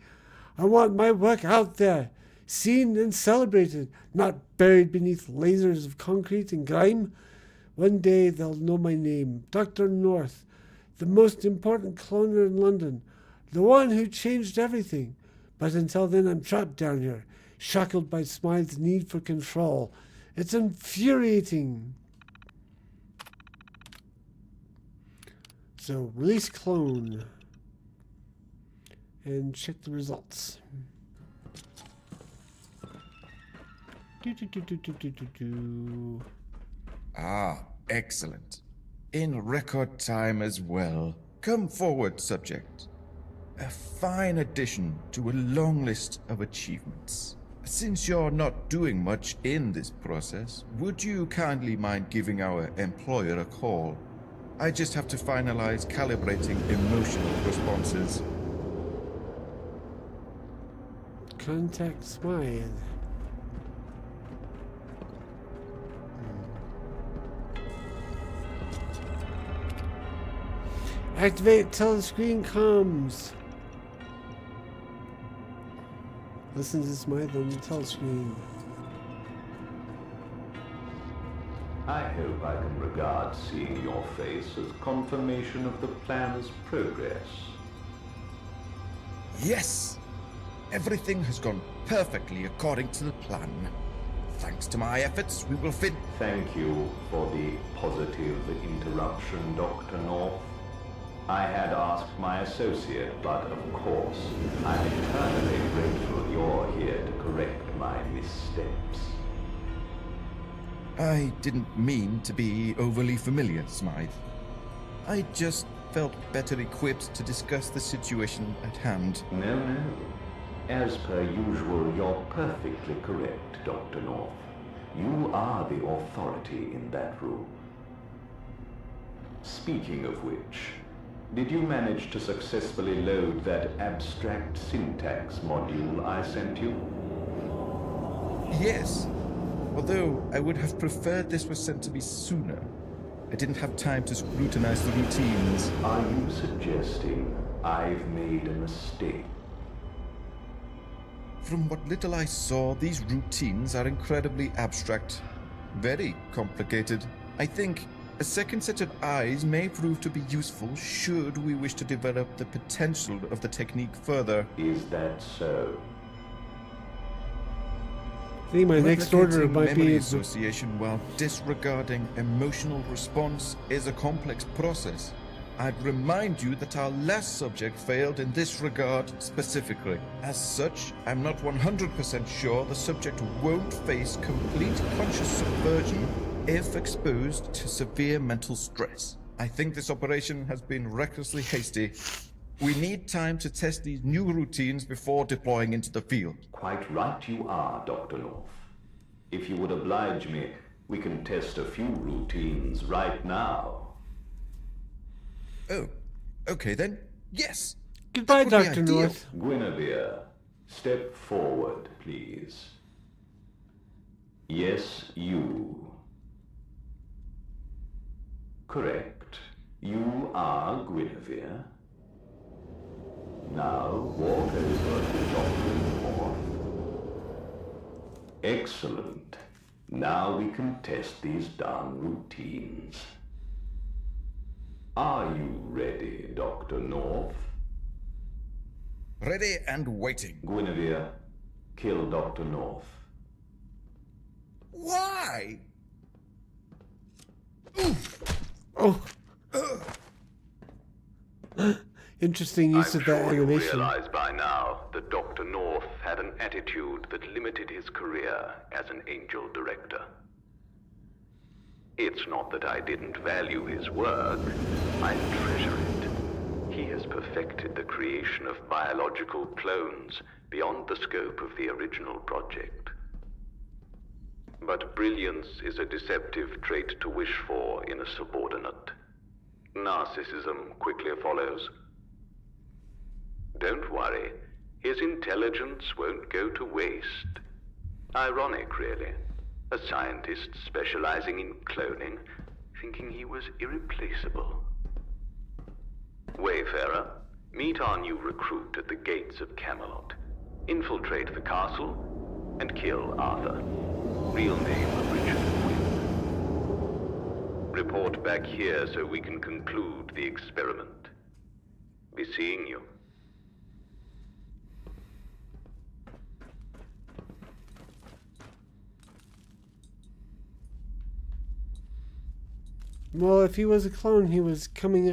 S2: I want my work out there, seen and celebrated, not buried beneath lasers of concrete and grime. One day they'll know my name, Dr. North, the most important cloner in London, the one who changed everything. But until then, I'm trapped down here, shackled by Smythe's need for control. It's infuriating. So, release clone. And check the results.
S5: Ah, excellent. In record time as well. Come forward, subject. A fine addition to a long list of achievements. Since you're not doing much in this process, would you kindly mind giving our employer a call? I just have to finalize calibrating emotional responses.
S2: Contact Smythe. Activate till the screen comes. Listen to Smythe on the telescreen.
S10: I hope I can regard seeing your face as confirmation of the plan's progress.
S5: Yes! Everything has gone perfectly according to the plan. Thanks to my efforts, we will fit...
S10: Thank you for the positive interruption, Dr. North. I had asked my associate, but of course, I'm eternally grateful you're here to correct my missteps.
S5: I didn't mean to be overly familiar, Smythe. I just felt better equipped to discuss the situation at hand.
S10: No. As per usual, you're perfectly correct, Dr. North. You are the authority in that room. Speaking of which, did you manage to successfully load that abstract syntax module I sent you?
S5: Yes, although I would have preferred this was sent to me sooner. I didn't have time to scrutinize the routines.
S10: Are you suggesting I've made a mistake?
S5: From what little I saw, these routines are incredibly abstract. Very complicated. I think a second set of eyes may prove to be useful should we wish to develop the potential of the technique further.
S10: Is that so?
S2: I think my next order
S5: Replicating
S2: might
S5: memory
S2: be...
S5: association while disregarding emotional response is a complex process. I'd remind you that our last subject failed in this regard specifically. As such, I'm not 100% sure the subject won't face complete conscious subversion if exposed to severe mental stress. I think this operation has been recklessly hasty. We need time to test these new routines before deploying into the field.
S10: Quite right you are, Dr. North. If you would oblige me, we can test a few routines right now.
S5: Oh, okay then. Yes.
S2: Goodbye,
S5: That would be
S2: Dr.
S5: ideal.
S2: North.
S10: Guinevere, step forward, please. Yes, you. Correct. You are Guinevere. Now walk over to Dr. North. Excellent. Now we can test these darn routines. Are you ready, Dr. North?
S5: Ready and waiting.
S10: Guinevere, kill Dr. North.
S5: Why?
S2: Oh. Interesting use of that animation.
S10: Realize by now that Dr. North had an attitude that limited his career as an angel director. It's not that I didn't value his work. I treasure it. He has perfected the creation of biological clones beyond the scope of the original project. But brilliance is a deceptive trait to wish for in a subordinate. Narcissism quickly follows. Don't worry, his intelligence won't go to waste. Ironic, really. A scientist specializing in cloning, thinking he was irreplaceable. Wayfarer, meet our new recruit at the gates of Camelot. Infiltrate the castle and kill Arthur. Real name Richard Wynne. Report back here so we can conclude the experiment. Be seeing you.
S2: Well, if he was a clone, he was getting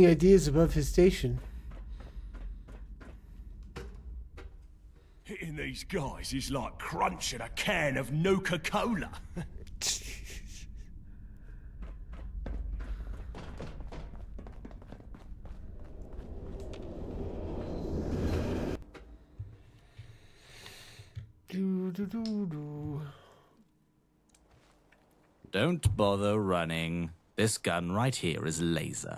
S2: ideas above his station.
S6: Hitting these these guys is like crunching a can of Nuka-Cola.
S11: Don't bother running. This gun right here is laser.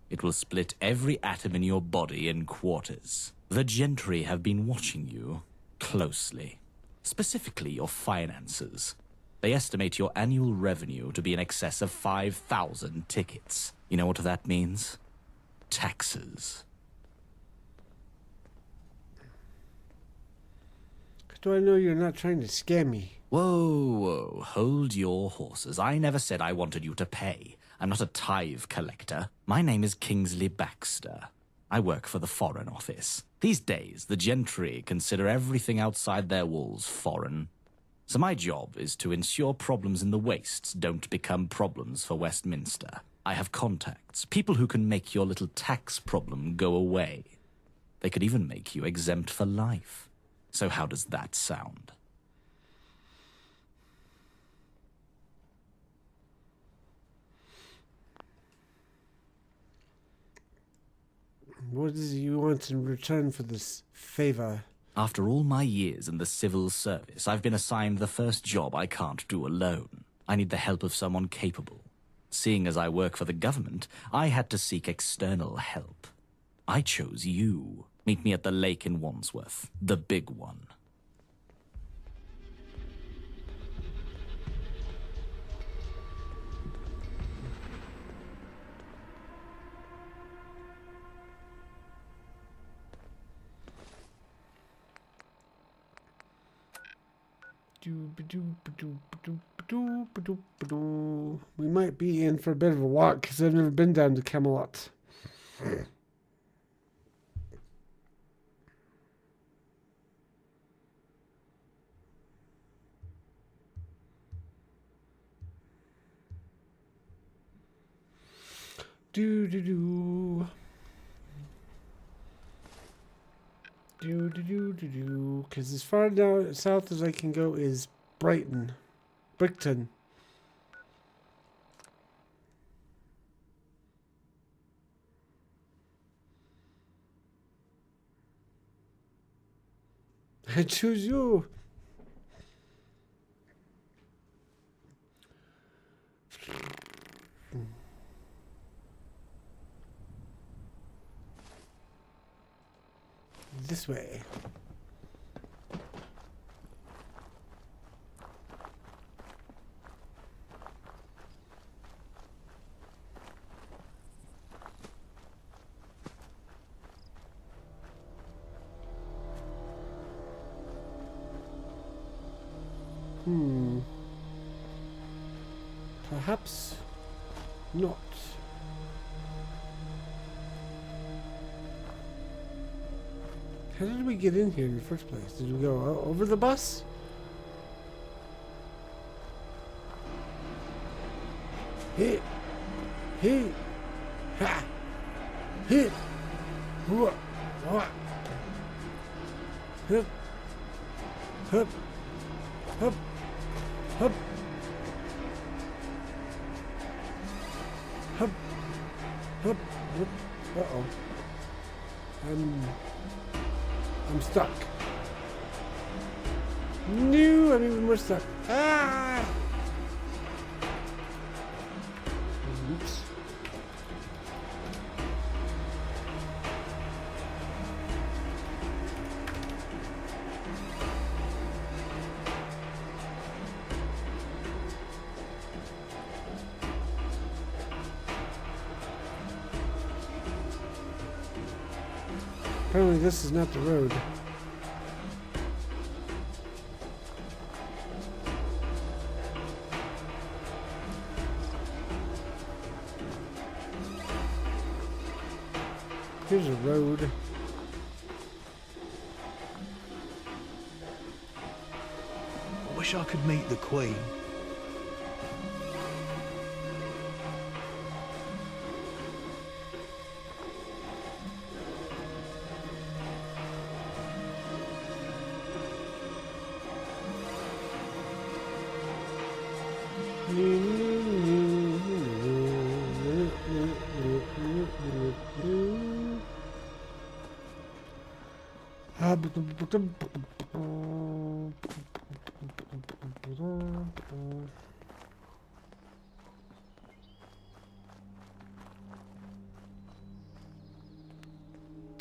S11: It will split every atom in your body in quarters. The gentry have been watching you closely, specifically your finances. They estimate your annual revenue to be in excess of 5,000 tickets. You know what that means? Taxes.
S2: Do I know you're not trying to scam me?
S11: Whoa, hold your horses. I never said I wanted you to pay. I'm not a tithe collector. My name is Kingsley Baxter. I work for the Foreign Office. These days, the gentry consider everything outside their walls foreign. So my job is to ensure problems in the wastes don't become problems for Westminster. I have contacts, people who can make your little tax problem go away. They could even make you exempt for life. So how does that sound?
S2: What is it you want in return for this favor?
S11: After all my years in the civil service, I've been assigned the first job I can't do alone. I need the help of someone capable. Seeing as I work for the government, I had to seek external help. I chose you. Meet me at the lake in Wandsworth, the big one.
S2: We might be in for a bit of a walk because I've never been down to Camelot. Because as far down south as I can go is Brighton. Brickton. I choose you. This way. Perhaps not. How did we get in here in the first place? Did we go over the bus? Hit. Hit. Ha. Hit. What? What? Hup. Hup. Hup. Hup. Hup. Hup. Hup. Uh-oh. I'm stuck. No, I'm even more stuck. Ah! Oops. Apparently this is not the road. Here's a road.
S12: I wish I could meet the Queen.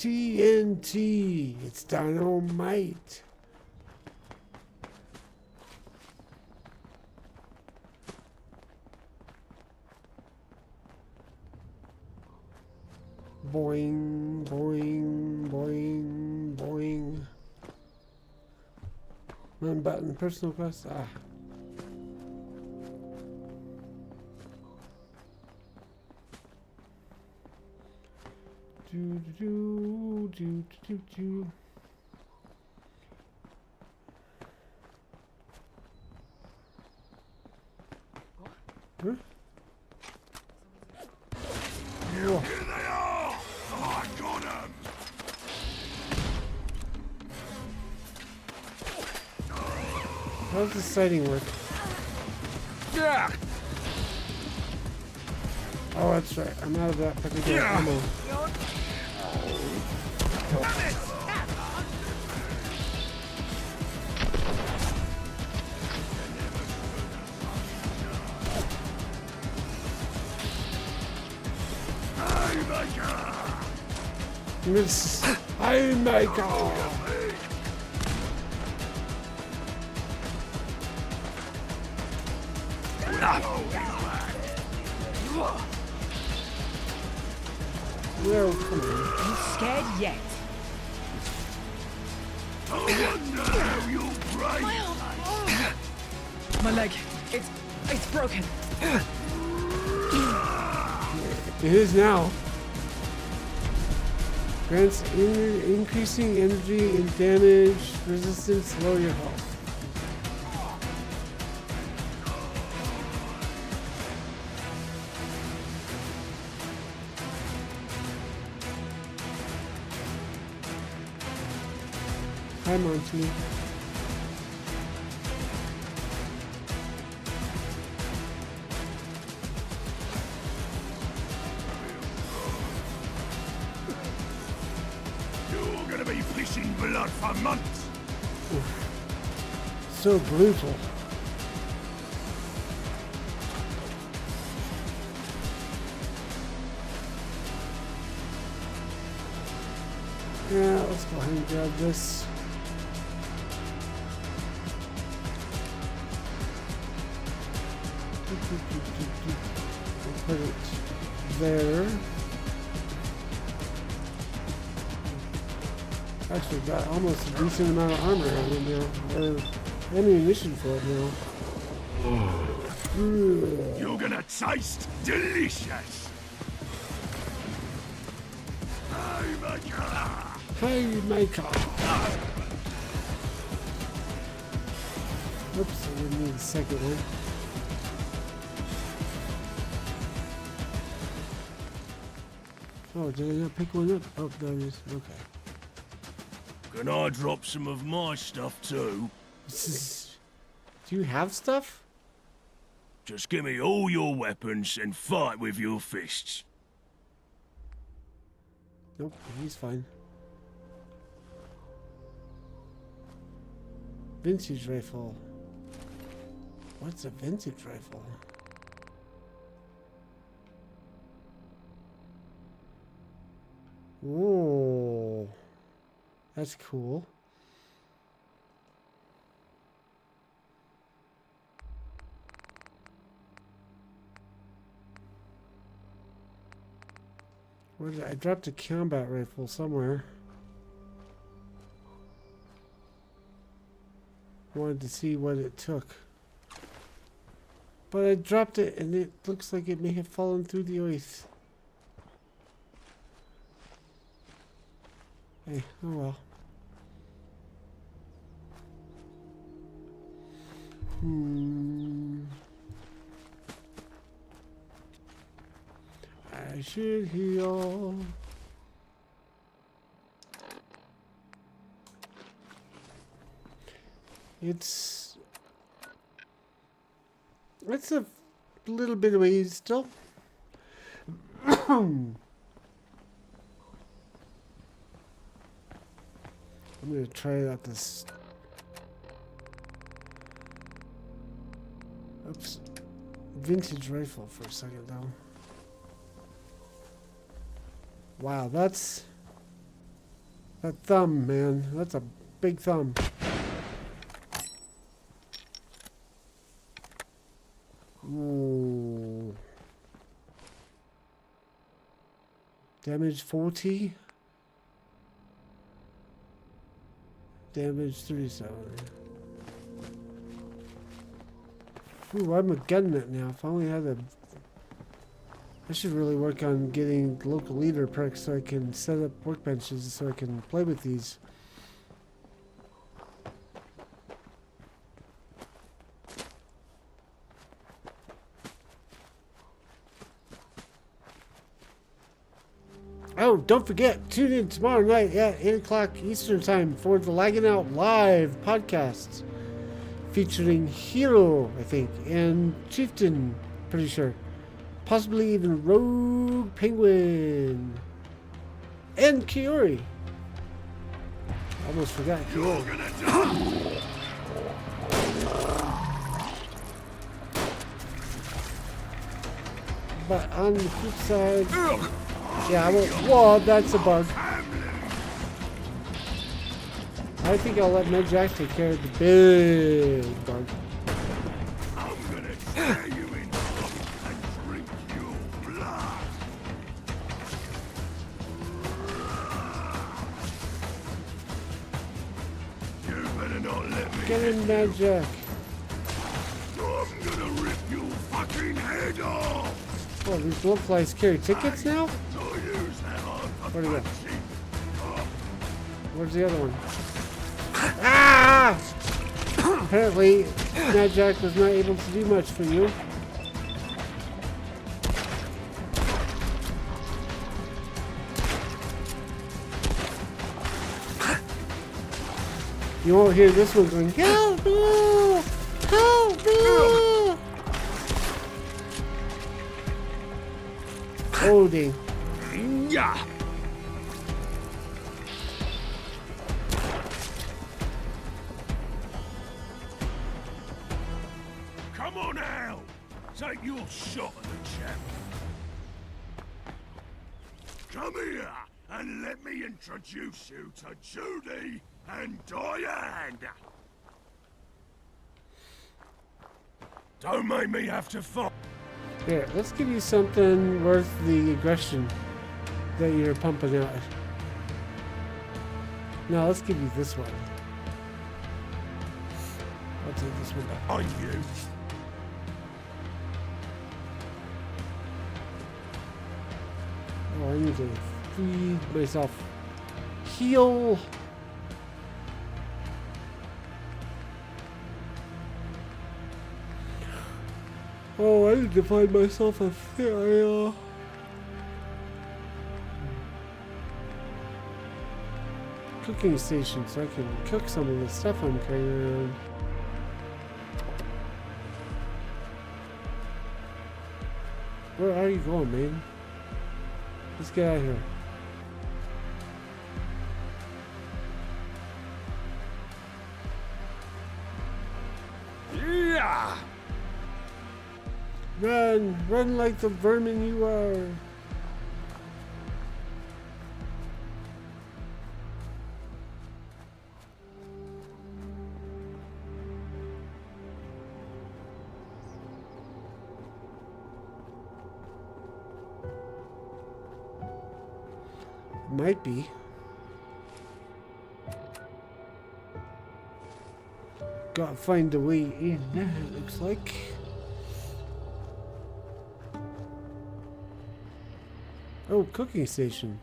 S2: TNT. It's dynamite. Boing, boing, boing, boing. Run button, personal quest. Ah. Do do do do do. Huh? Whoa.
S1: Here they are! I got them!
S2: How's the sighting work?
S1: Yeah!
S2: Oh, that's right. I'm out of that particular ammo. Miss Haymaker! Well, come on.
S7: You scared yet?
S1: I wonder how you'll break.
S7: My leg. It's broken.
S2: It is now. Grants increasing energy and damage resistance, lower your health. Hi, Monty.
S1: You're gonna be fishing blood for months.
S2: So brutal. Yeah, let's go ahead and grab this. We'll put it there. Actually got almost a decent amount of armor on it now, or ammunition for it now.
S1: You're gonna taste delicious.
S2: Haymaker! Oops, I didn't need the second one. Oh, did I not pick one up? Oh, there it is. Okay.
S6: Can I drop some of my stuff too?
S2: Do you have stuff?
S6: Just give me all your weapons and fight with your fists.
S2: Nope, he's fine. Vintage rifle. What's a vintage rifle? Whoa. That's cool. Where did I dropped a combat rifle somewhere. Wanted to see what it took. But I dropped it and it looks like it may have fallen through the earth. Hey, oh well. I should heal. It's a little bit of ways still. I'm gonna try out this. Oops. Vintage rifle for a second though. Wow, that's that thumb, man. That's a big thumb. Ooh. Damage 40. Damage 37. Ooh, I'm getting it now. If I only had a... I should really work on getting local leader perks so I can set up workbenches so I can play with these. Oh, don't forget, tune in tomorrow night at 8 o'clock Eastern Time for the Lagging Out Live podcast. Featuring Hero, I think, and Chieftain, pretty sure. Possibly even Rogue Penguin. And Kiori. Almost forgot Kiori. But on the flip side... Yeah, I won't... Whoa, that's a bug. I think I'll let Ned Jack take care of the big bug.
S6: I'm gonna tear you in and drink your blood. You better not let me.
S2: Get in, Ned Jack.
S6: I'm gonna rip your fucking head off.
S2: Oh, these blowflies carry tickets now?
S6: I'll use that on
S2: Where'd he go? Where's the other one? Ah! Apparently, Mad Jack was not able to do much for you. You won't hear this one going, help me! Help me! Oh, dang.
S6: Yeah. Come on now! Take your shot at the champ. Come here and let me introduce you to Judy and Diane. Don't make me have to fight.
S2: Here, let's give you something worth the aggression that you're pumping out. No, let's give you this one. I'll take this one back.
S6: On you.
S2: Oh, I need to feed myself. Heal. Oh, I need to find myself a cooking station so I can cook some of the stuff I'm carrying around. Where are you going, man? Let's get out of here.
S6: Yeah!
S2: Run! Run like the vermin you are! Might be. Gotta find a way in, it looks like. Oh, cooking station.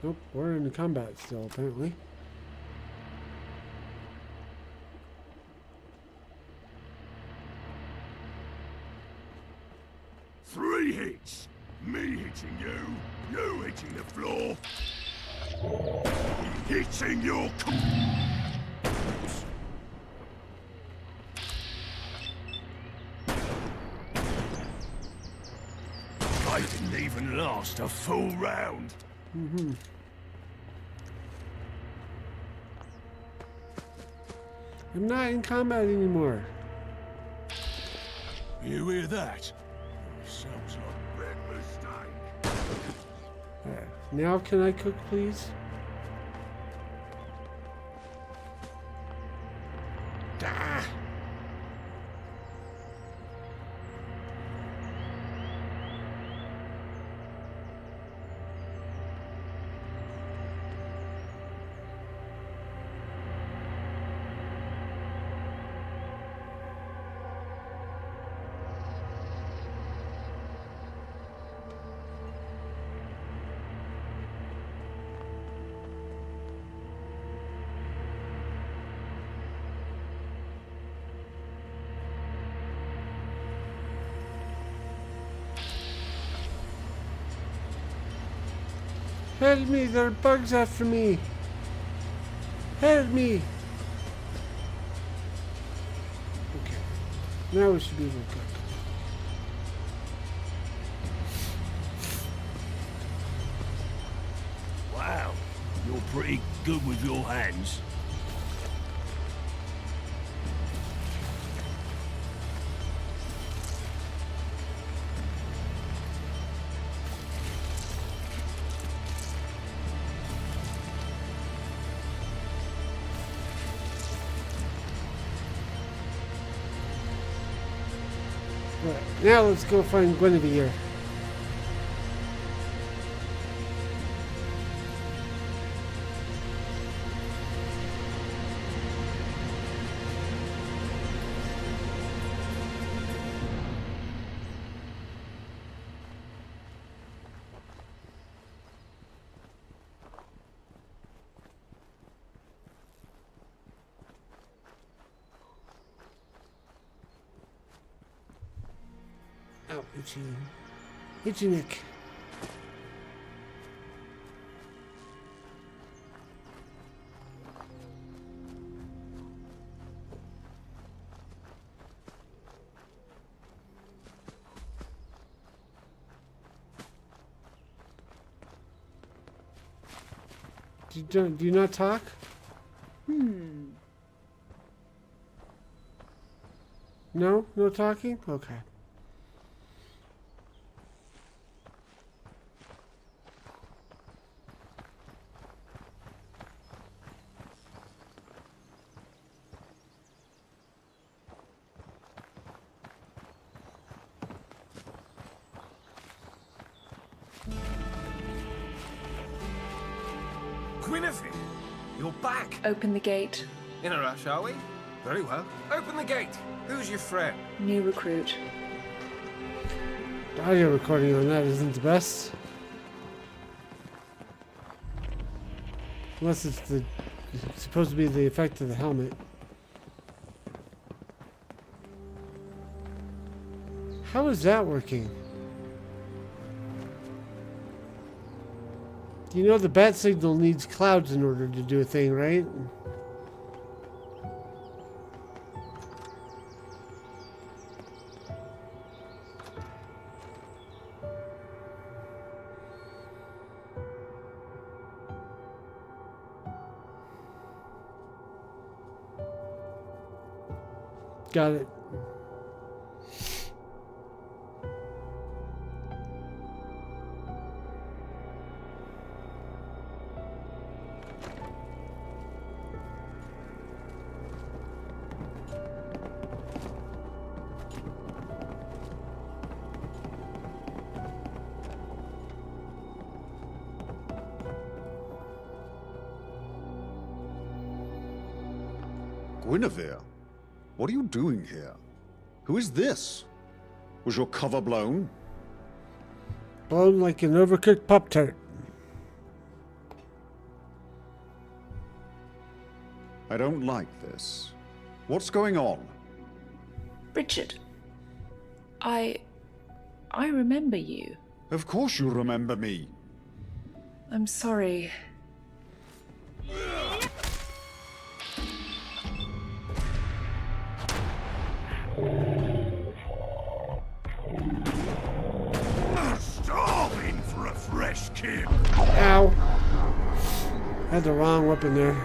S2: Nope, we're in combat still, apparently.
S6: Three hits. Me hitting you, you hitting the floor, hitting your didn't last a full round.
S2: Mm-hmm. I'm not in combat anymore.
S6: You hear that? Sounds like a big mistake.
S2: Alright. Now can I cook, please? Ah! Help me, there are bugs after me. Help me. Okay. Now we should be able to cook.
S6: Wow, you're pretty good with your hands.
S2: Right. Now let's go find Guinevere. Oh, itchy neck. Do you not talk? No? No talking? Okay.
S13: Guinevere, you're back.
S9: Open the gate.
S13: In a rush, are we? Very well. Open the gate. Who's your friend?
S9: New recruit.
S2: The audio recording on that isn't the best. Unless it's supposed to be the effect of the helmet. How is that working? You know the bat signal needs clouds in order to do a thing, right? Got it.
S14: Guinevere, what are you doing here? Who is this? Was your cover blown?
S2: Blown like an overcooked Pop-Tart.
S14: I don't like this. What's going on?
S9: Richard, I remember you.
S14: Of course you remember me.
S9: I'm sorry.
S6: A starving
S2: had the wrong weapon there.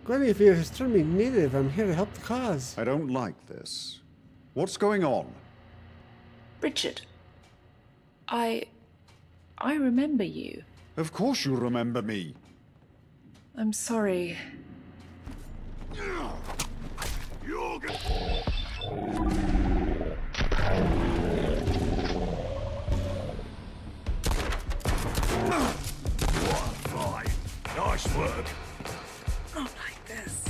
S2: Guinevere has turned me native. I'm here to help the cause.
S14: I don't like this. What's going on?
S9: Richard, I remember you.
S14: Of course you remember me.
S9: I'm sorry.
S6: You're gonna... Fine. Nice work.
S7: Not like this.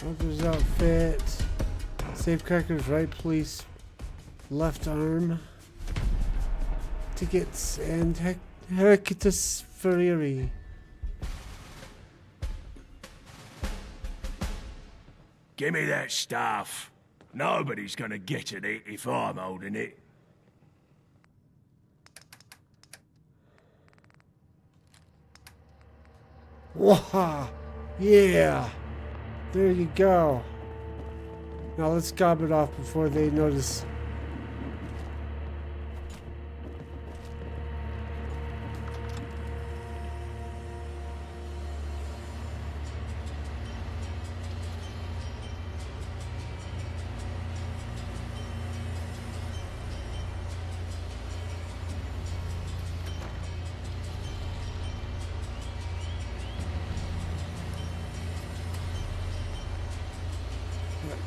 S2: Hunter's outfit. Safecrackers, right police, left arm. Tickets and Hercutus Ferrari.
S6: Give me that stuff. Nobody's gonna get at it if I'm holding it.
S2: Wah! Yeah! There you go. Now let's gob it off before they notice.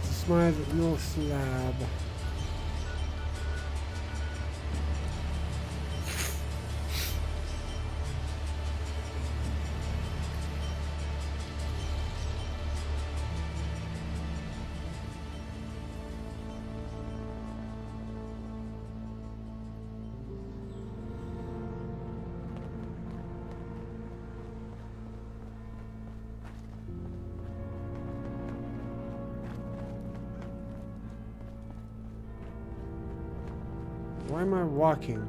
S2: Smythe, no slab. Why am I walking?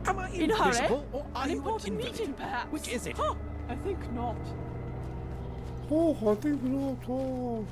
S4: Am I
S7: In a hurry?
S4: invisible or are
S7: An
S4: you
S7: important
S4: invalid?
S7: meeting, perhaps?
S4: Which is it?
S7: Oh, I think not.
S2: Oh, I think not. Oh.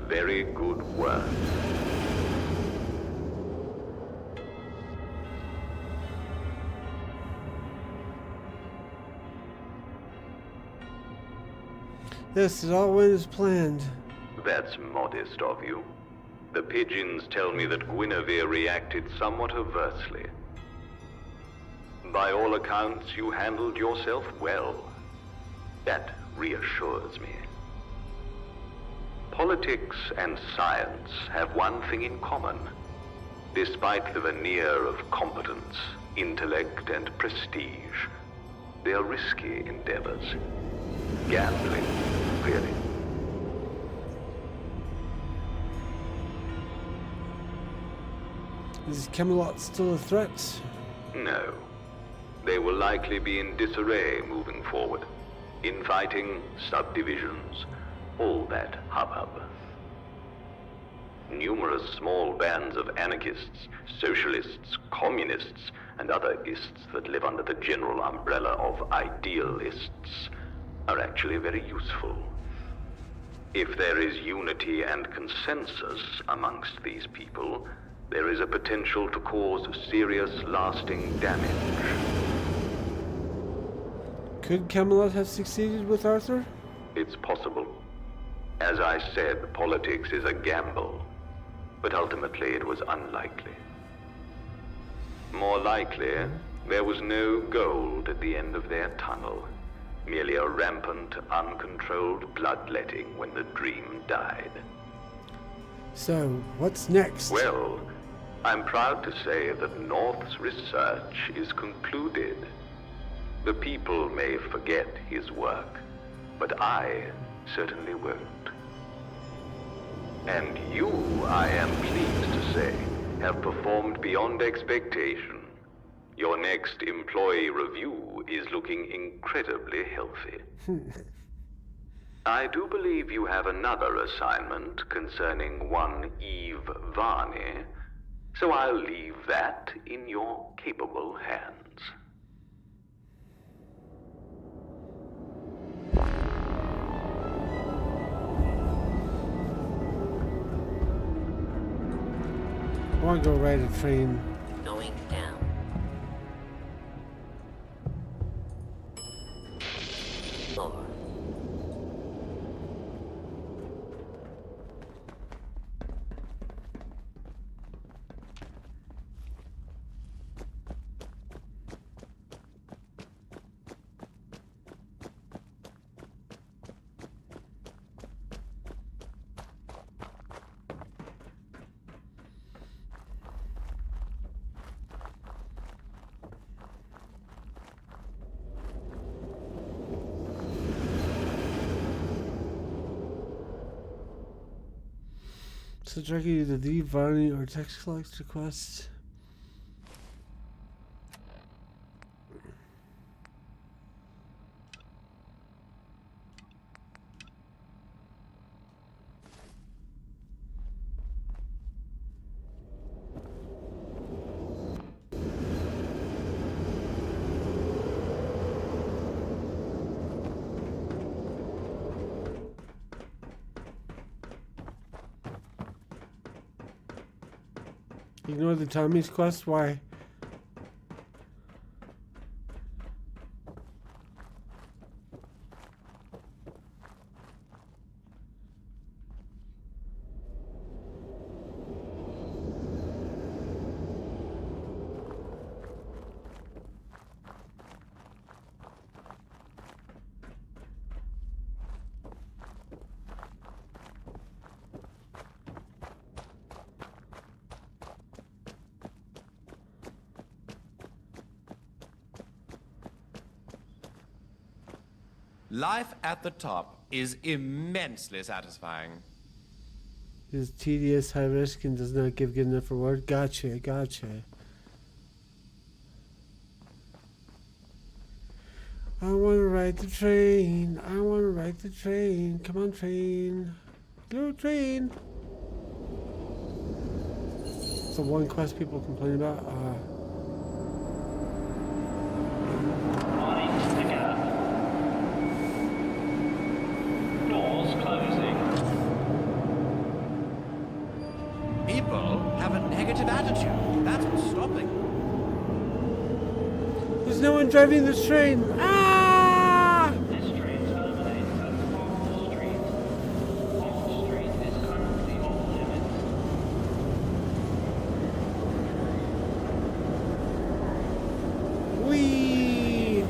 S10: Very good work.
S2: Yes, it all went as planned.
S10: That's modest of you. The pigeons tell me that Guinevere reacted somewhat aversely. By all accounts, you handled yourself well. That reassures me. Politics and science have one thing in common. Despite the veneer of competence, intellect, and prestige, they are risky endeavors. Gambling, really.
S2: Is Camelot still a threat?
S10: No. They will likely be in disarray moving forward. Infighting, subdivisions, all that hubbub. Numerous small bands of anarchists, socialists, communists, and other ists that live under the general umbrella of idealists are actually very useful. If there is unity and consensus amongst these people, there is a potential to cause serious, lasting damage.
S2: Could Camelot have succeeded with Arthur?
S10: It's possible. As I said, politics is a gamble. But ultimately it was unlikely. More likely, there was no gold at the end of their tunnel. Merely a rampant, uncontrolled bloodletting when the dream died.
S2: So, what's next?
S10: Well, I'm proud to say that North's research is concluded. The people may forget his work, but I certainly won't. And you, I am pleased to say, have performed beyond expectation. Your next employee review is looking incredibly healthy. I do believe you have another assignment concerning one Eve Varney, so I'll leave that in your capable hands.
S2: I want to go ride a train.
S8: Going down. Lower.
S2: So tracking either the Varney or text collector quest. Ignore the Tommy's quest? Why?
S13: Life at the top is immensely satisfying.
S2: It is tedious, high risk, and does not give good enough reward. Gotcha, gotcha. I want to ride the train. I want to ride the train. Come on, train. Go, train. It's the one quest people complain about. No one driving this train. Ah!
S15: This train terminates at Fox Street. Fox Street is currently off limits.
S2: Whee!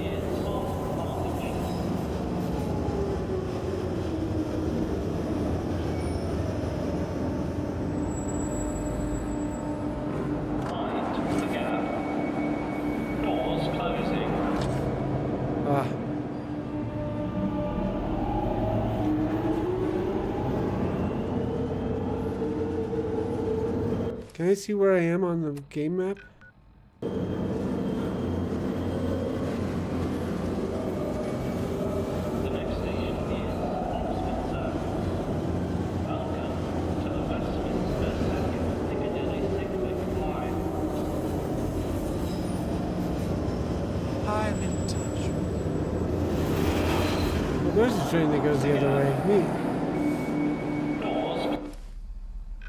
S2: Can I see where I am on the game map? There's a train that goes the other way. Neat.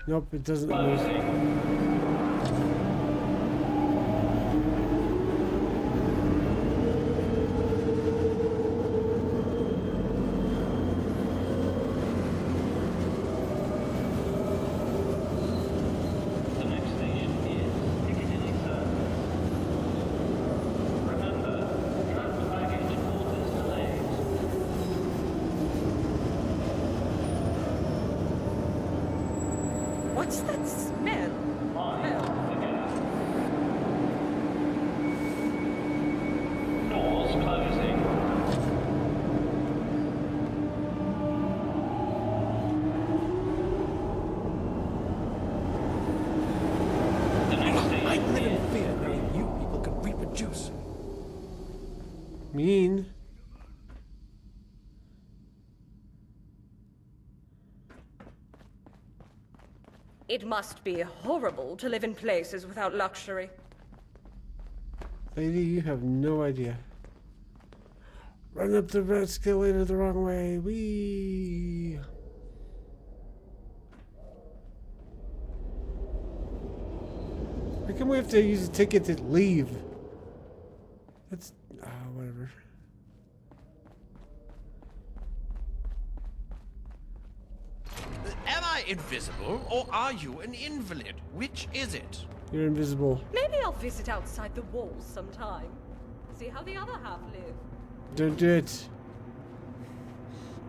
S2: Nope, it doesn't move.
S7: What's that smell?
S15: Doors closing.
S13: I live in fear knowing you people can reproduce.
S2: Mean.
S7: It must be horrible to live in places without luxury.
S2: Lady, you have no idea. Run up the escalator the wrong way. Whee! Why can we have to use a ticket to leave? That's... whatever.
S13: Am I invisible, or are you an invalid? Which is it?
S2: You're invisible.
S7: Maybe I'll visit outside the walls sometime. See how the other half live.
S2: Don't do it.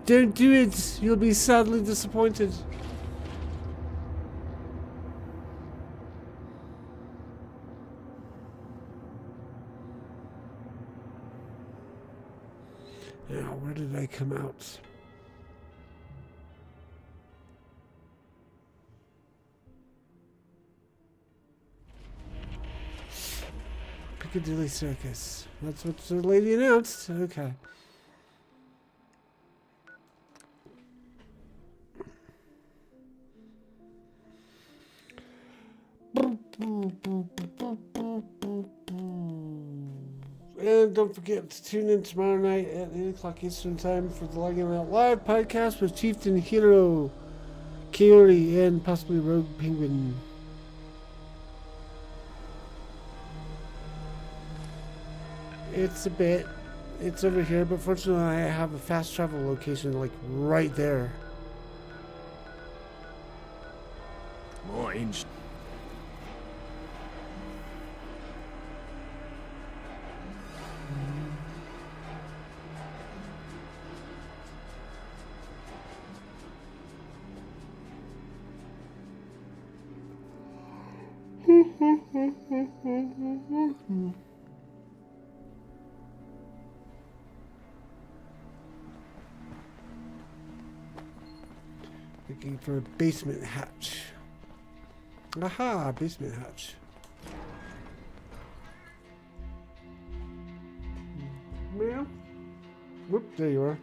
S2: Don't do it. You'll be sadly disappointed. Now, where did I come out? Piccadilly Circus. That's what the lady announced. Okay. And don't forget to tune in tomorrow night at 8 o'clock Eastern Time for the Logging Out Live podcast with Chieftain Hiro, Kaori, and possibly Rogue Penguin. It's a bit. It's over here, but fortunately I have a fast travel location like right there.
S13: Mind.
S2: Looking for a basement hatch. Aha, basement hatch. Meow. Whoop, there you are.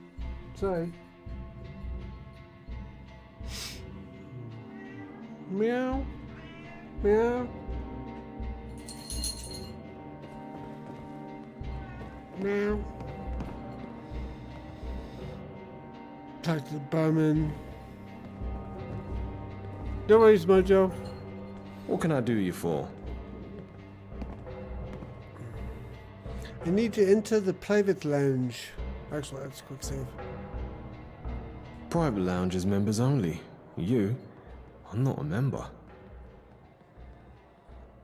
S2: Sorry. Meow. Meow. Meow. Talk to the barman. No worries, Mojo.
S16: What can I do you for?
S2: I need to enter the private lounge. Actually, that's a quick save.
S16: Private lounge is members only. You? I'm not a member.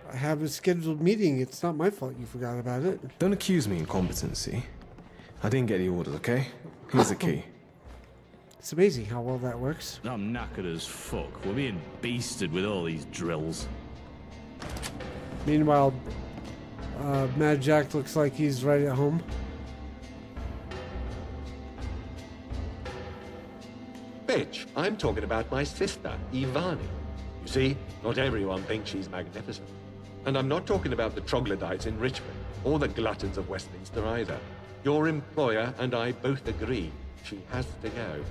S2: I have a scheduled meeting. It's not my fault you forgot about it.
S16: Don't accuse me of incompetency. I didn't get the orders, okay? Here's the key.
S2: It's amazing how well that works.
S11: I'm knackered as fuck. We're being beasted with all these drills.
S2: Meanwhile, Mad Jack looks like he's right at home.
S17: Bitch, I'm talking about my sister, Ivani. You see, not everyone thinks she's magnificent. And I'm not talking about the troglodytes in Richmond, or the gluttons of Westminster either. Your employer and I both agree she has to go.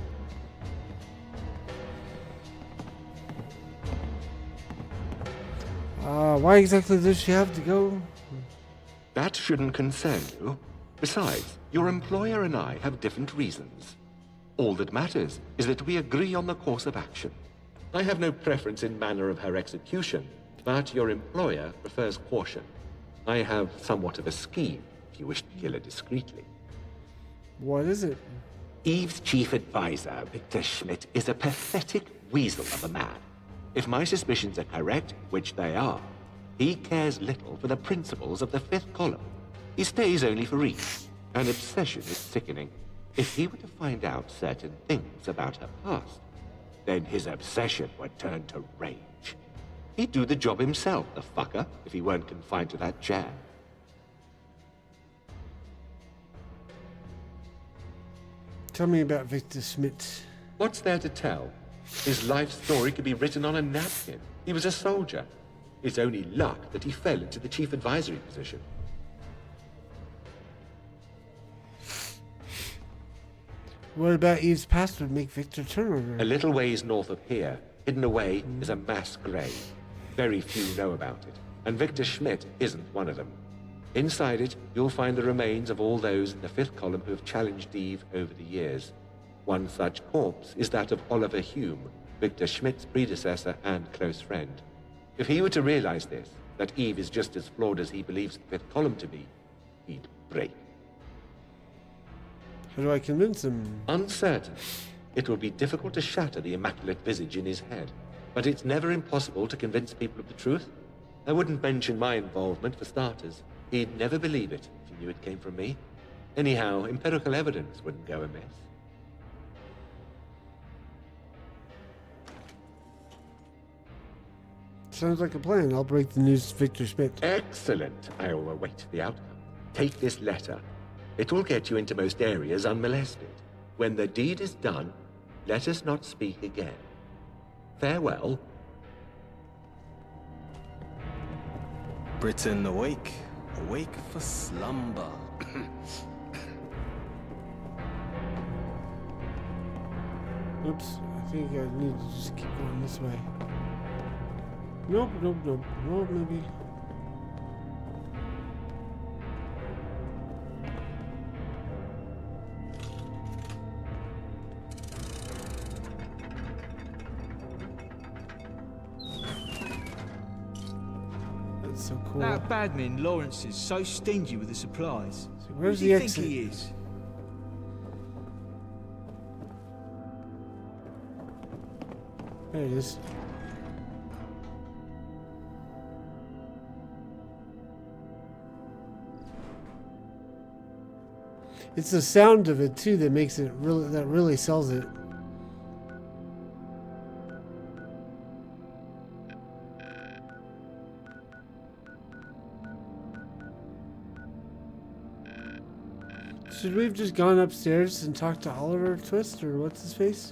S2: Why exactly does she have to go?
S17: That shouldn't concern you. Besides, your employer and I have different reasons. All that matters is that we agree on the course of action. I have no preference in manner of her execution, but your employer prefers caution. I have somewhat of a scheme, if you wish to kill her discreetly.
S2: What is it?
S17: Eve's chief advisor, Victor Schmidt, is a pathetic weasel of a man. If my suspicions are correct, which they are, he cares little for the principles of the fifth column. He stays only for ease. An obsession is sickening. If he were to find out certain things about her past, Then his obsession would turn to rage. He'd do the job himself, the fucker, if he weren't confined to that chair.
S2: Tell me about Victor Smythe.
S17: What's there to tell? His life story could be written on a napkin. He was a soldier. It's only luck that he fell into the chief advisory position.
S2: What about Eve's past would make Victor turn on her?
S17: A little ways north of here, hidden away, is a mass grave. Very few know about it, and Victor Schmidt isn't one of them. Inside it, you'll find the remains of all those in the fifth column who have challenged Eve over the years. One such corpse is that of Oliver Hume, Victor Schmidt's predecessor and close friend. If he were to realize this, that Eve is just as flawed as he believes the fifth column to be, he'd break.
S2: How do I convince him?
S17: Uncertain. It will be difficult to shatter the immaculate visage in his head, but it's never impossible to convince people of the truth. I wouldn't mention my involvement for starters. He'd never believe it if he knew it came from me. Anyhow, empirical evidence wouldn't go amiss.
S2: Sounds like a plan. I'll break the news to Victor Schmidt.
S17: Excellent. I will await the outcome. Take this letter. It will get you into most areas unmolested. When the deed is done, let us not speak again. Farewell.
S16: Britain awake. Awake for slumber.
S2: Oops, I think I need to just keep going this way. Nope. Well, maybe. That's so cool.
S12: That badman Lawrence is so stingy with the supplies.
S2: So where's
S12: Who
S2: the
S12: do you
S2: exit?
S12: think he is?
S2: There it is. It's the sound of it too that makes it really sells it. Should we have just gone upstairs and talked to Oliver Twist, or what's his face?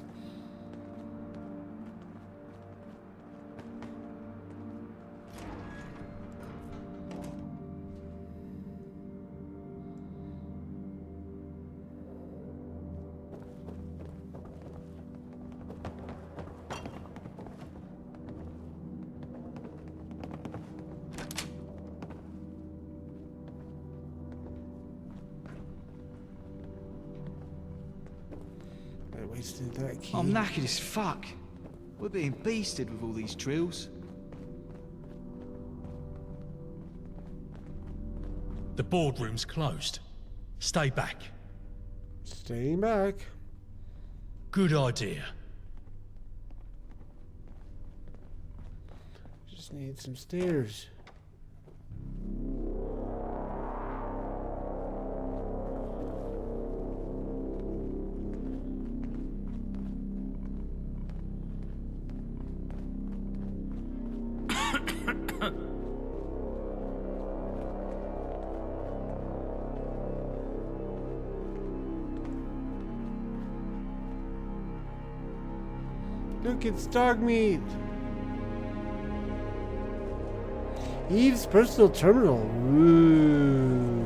S2: That key.
S12: I'm knackered as fuck. We're being beasted with all these drills.
S18: The boardroom's closed. Stay back.
S2: Staying back.
S18: Good idea.
S2: Just need some stairs. Look, it's dog meat. Eve's personal terminal. Ooh.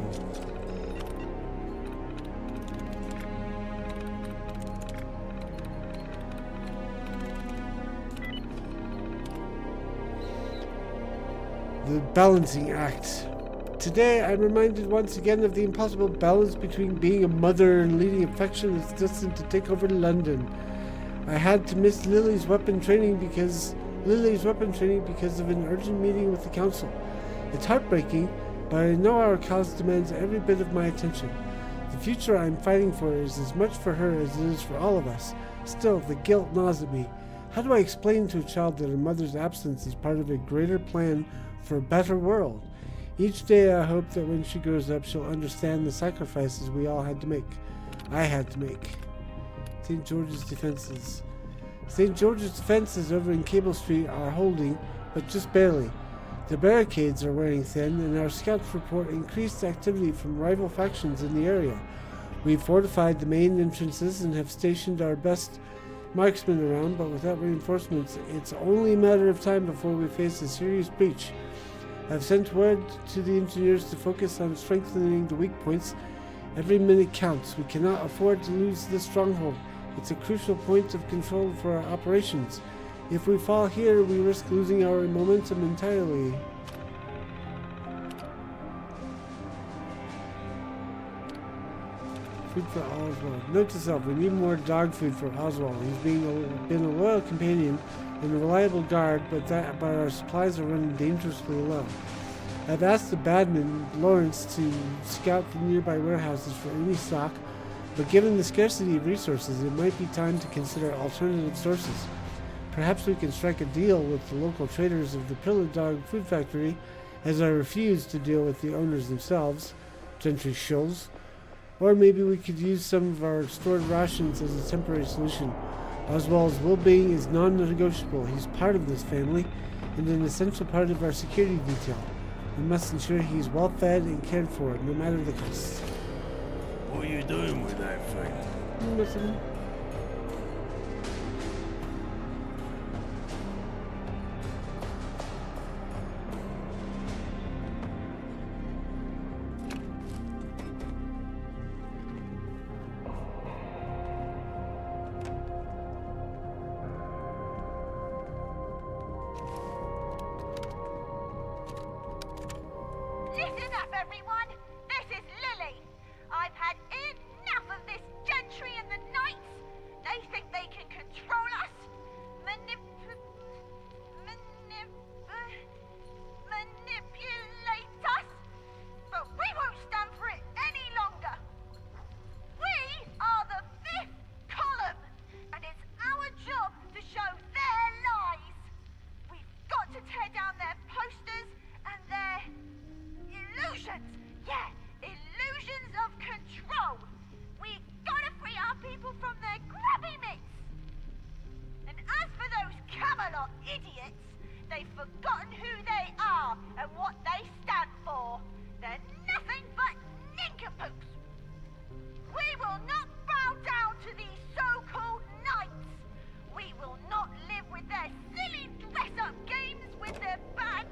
S2: The balancing act. Today, I'm reminded once again of the impossible balance between being a mother and leading a faction that's destined to take over London. I had to miss Lily's weapon training because of an urgent meeting with the council. It's heartbreaking, but I know our cause demands every bit of my attention. The future I'm fighting for is as much for her as it is for all of us. Still, the guilt gnaws at me. How do I explain to a child that her mother's absence is part of a greater plan for a better world? Each day I hope that when she grows up, she'll understand the sacrifices we all had to make. I had to make. St. George's defenses. St. George's defenses over in Cable Street are holding, but just barely. The barricades are wearing thin, and our scouts report increased activity from rival factions in the area. We've fortified the main entrances and have stationed our best marksmen around, but without reinforcements, it's only a matter of time before we face a serious breach. I've sent word to the engineers to focus on strengthening the weak points. Every minute counts. We cannot afford to lose this stronghold. It's a crucial point of control for our operations. If we fall here, we risk losing our momentum entirely. Food for Oswald. Note to self, we need more dog food for Oswald. He's been a loyal companion and a reliable guard, but our supplies are running dangerously low. I've asked the badman, Lawrence, to scout the nearby warehouses for any stock, but given the scarcity of resources, it might be time to consider alternative sources. Perhaps we can strike a deal with the local traders of the Pillar Dog Food Factory, as I refuse to deal with the owners themselves, Gentry Shills. Or maybe we could use some of our stored rations as a temporary solution. Oswald's well-being is non-negotiable. He's part of this family and an essential part of our security detail. We must ensure he's well-fed and cared for, no matter the cost.
S6: What are you doing with that thing?
S2: Nothing.
S19: Listen up, everyone! This is Lily! I've had enough of this gentry and the knights! They think they can control us, manipulate us, but we won't stand for it any longer! We are the 5th column, and it's our job to show their lies! We've got to tear down their posters and their illusions! Yeah, illusions of control! We gotta free our people from their grubby mitts! And as for those Camelot idiots, they've forgotten who they are and what they stand for. They're nothing but nincompoops! We will not bow down to these so-called knights! We will not live with their silly dress-up games with their bad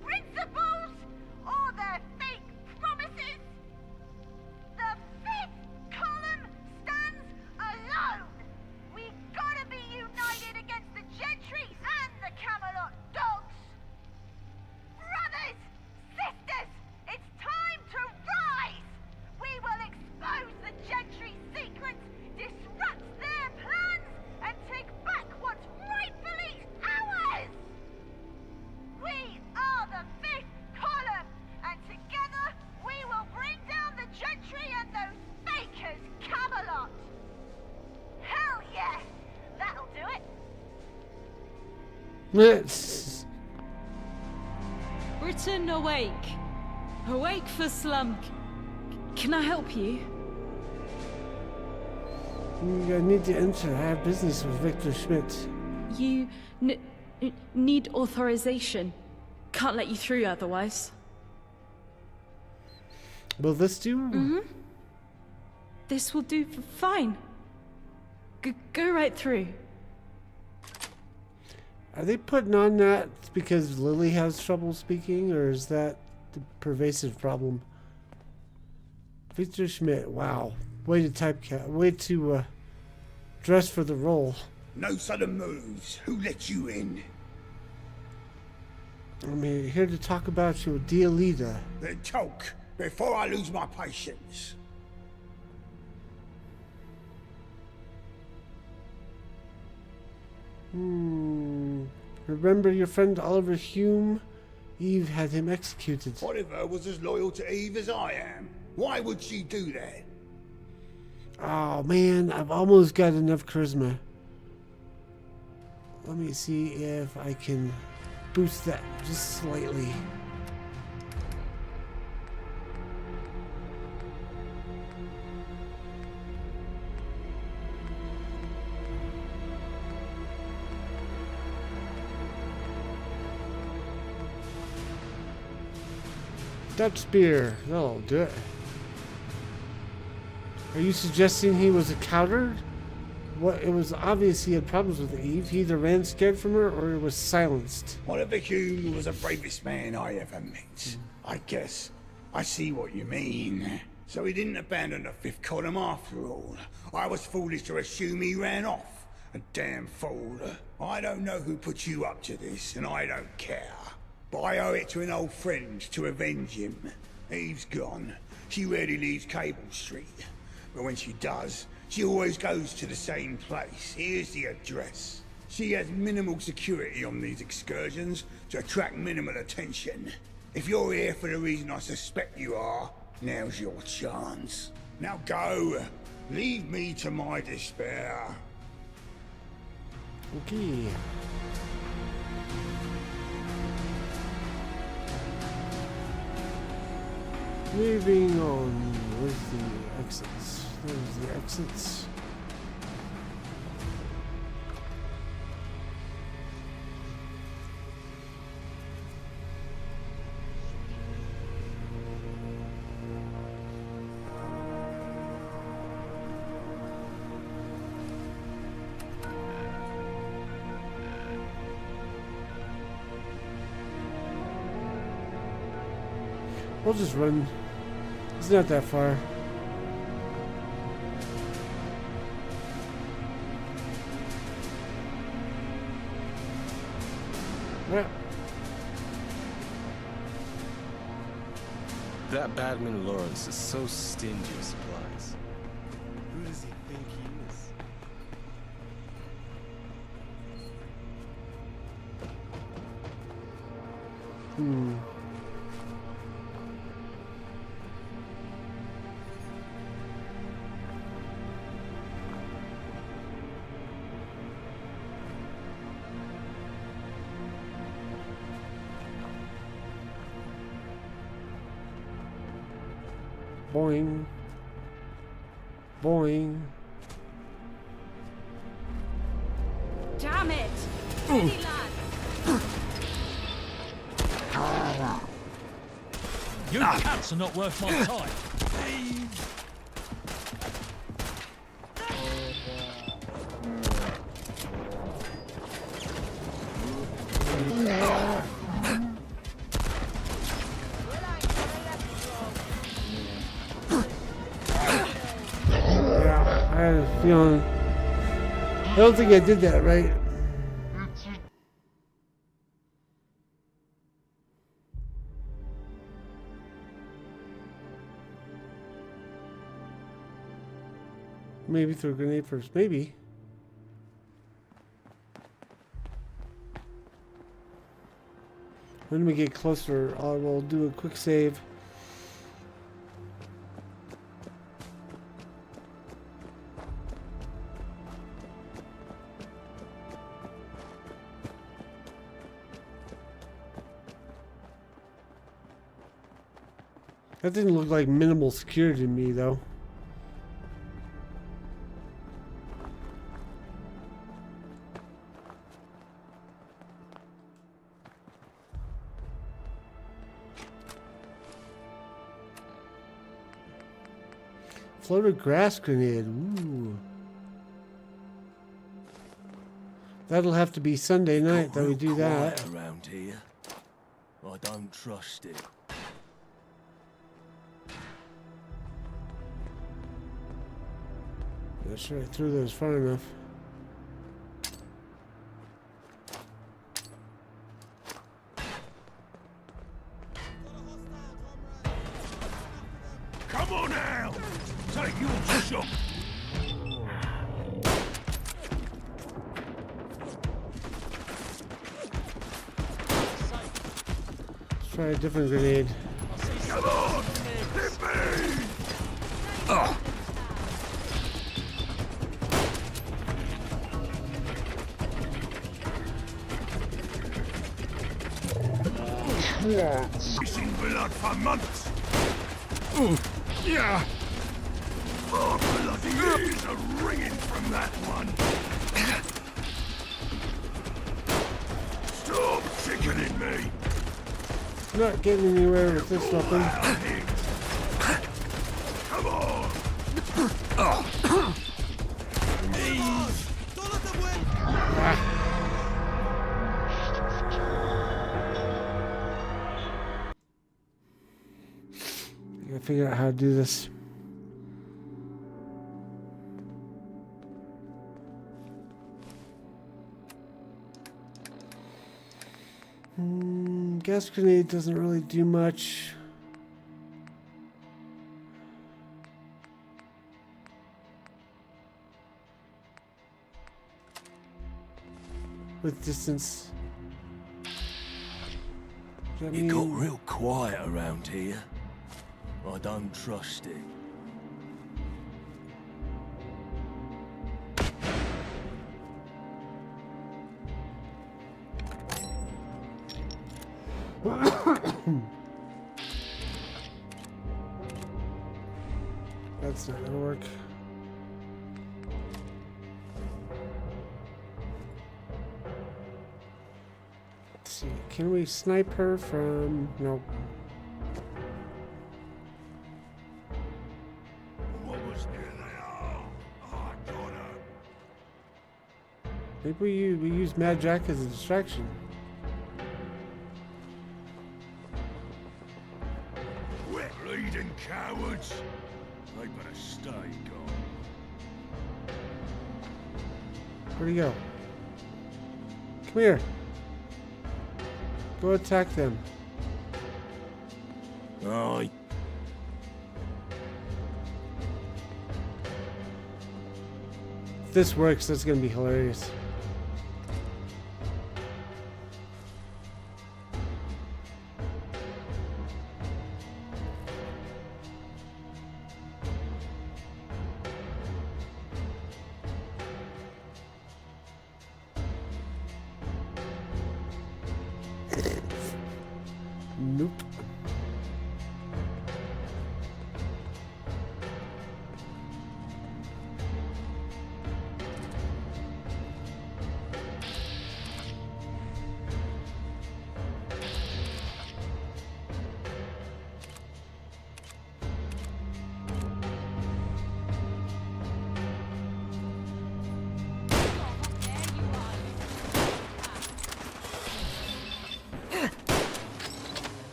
S19: principles, or their fake promises. The 5th column stands alone. We gotta be united against the gentry and the Camelot dogs. Brothers, sisters, it's time to rise. We will expose the gentry's secrets, disrupt their plans, and take back what's rightfully ours. We are the 5th column, and together we will bring down the gentry and those fakers, Camelot. Hell yeah, that'll do it.
S2: Yes.
S7: Britain awake. Awake for slum. Can I help you?
S2: I need to enter. I have business with Victor Schmidt.
S7: You need authorization. Can't let you through otherwise.
S2: Will this do?
S7: Mm-hmm. This will do fine. Go right through.
S2: Are they putting on that because Lily has trouble speaking, or is that the pervasive problem? Victor Schmidt, wow. Way to typecast. Way to dress for the role.
S6: No sudden moves. Who let you in?
S2: I'm here to talk about your dear leader.
S6: Then talk before I lose my patience.
S2: Remember your friend Oliver Hume? Eve had him executed.
S6: Oliver was as loyal to Eve as I am. Why would she do that?
S2: Oh man, I've almost got enough charisma. Let me see if I can boost that just slightly. That spear. That'll do it. Are you suggesting he was a coward? What? It was obvious he had problems with Eve. He either ran scared from her or was silenced.
S6: Oliver Hume was the bravest man I ever met. I guess I see what you mean. So he didn't abandon the fifth column after all. I was foolish to assume he ran off. A damn fool. I don't know who put you up to this, and I don't care. But I owe it to an old friend to avenge him. Eve's gone. She rarely leaves Cable Street. But when she does, she always goes to the same place. Here's the address. She has minimal security on these excursions to attract minimal attention. If you're here for the reason I suspect you are, now's your chance. Now go. Leave me to my despair.
S2: Okay. Moving on. Where's the exits? There's the exits. We'll just run. It's not that far. Well,
S16: that Badman Lawrence is so stingy of supplies. Who does he think he is?
S2: Boing. Boing.
S7: Damn it! Steady, lad.
S18: You cats are not worth my time.
S2: I had a feeling. I don't think I did that right. Maybe throw a grenade first. Maybe. When we get closer, I will do a quick save. That didn't look like minimal security to me, though. Floated grass grenade. Ooh. That'll have to be Sunday night that we do that.
S20: Around here, I don't trust it.
S2: Not sure I threw those far enough.
S6: Come on now! Take your shot!
S2: Let's try a different grenade.
S6: Come on! Hit me! Missing blood for months! Yeah! Oh, bloody ears are ringing from that one! Stop chickening me!
S2: Not getting anywhere with this weapon.
S1: Come on!
S2: I gotta figure out how to do this. Gas grenade doesn't really do much. With distance.
S20: It got real quiet around here. I don't trust it.
S2: That's not gonna work. Let's see. Can we snipe her from? Nope.
S1: What was in there? I got her.
S2: Maybe we use Mad Jack as a distraction.
S1: We're bleeding cowards. They better stay gone.
S2: Where'd he go? Come here. Go attack them.
S20: Aye.
S2: If this works, that's gonna be hilarious. Nope.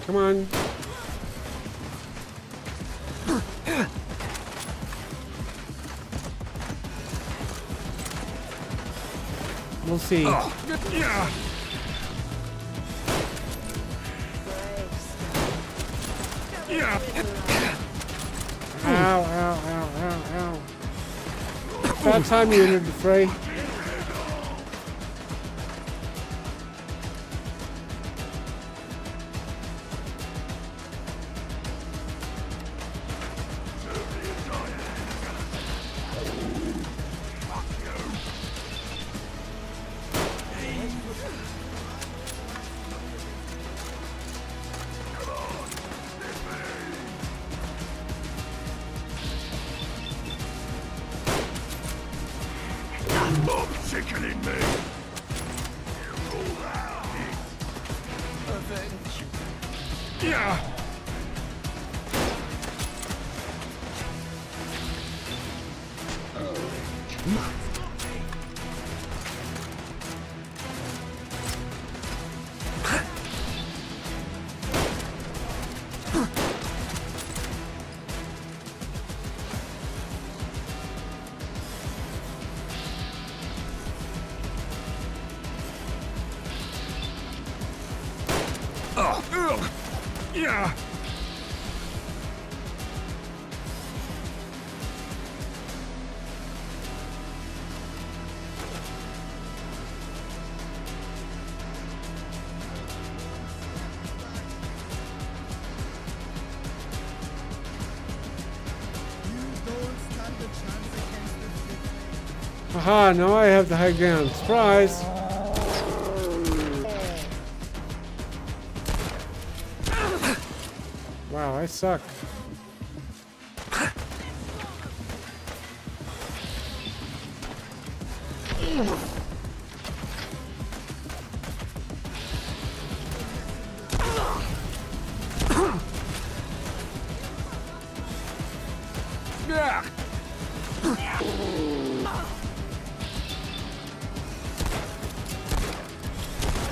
S2: Come on. We'll see.
S1: Yeah. Yeah.
S2: Ow, ow, ow, ow, ow. About time you entered the fray.
S1: Stop tickling me.
S13: Revenge.
S1: Yeah. Yeah.
S2: Aha, now I have the high ground. Surprise! Wow, I suck.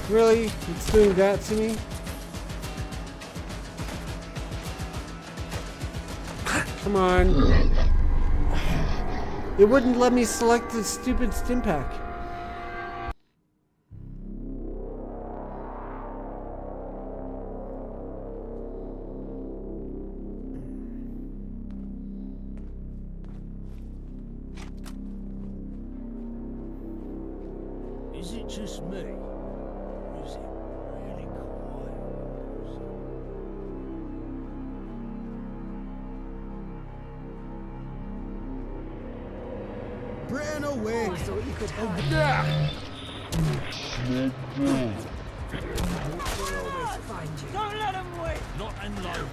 S2: Really? It's doing that to me? Come on. It wouldn't let me select the stupid stim pack.
S20: Is it just me? Or is it really quiet?
S1: Bran away!
S4: I thought you could hide.
S7: Don't let him win!
S18: Not in low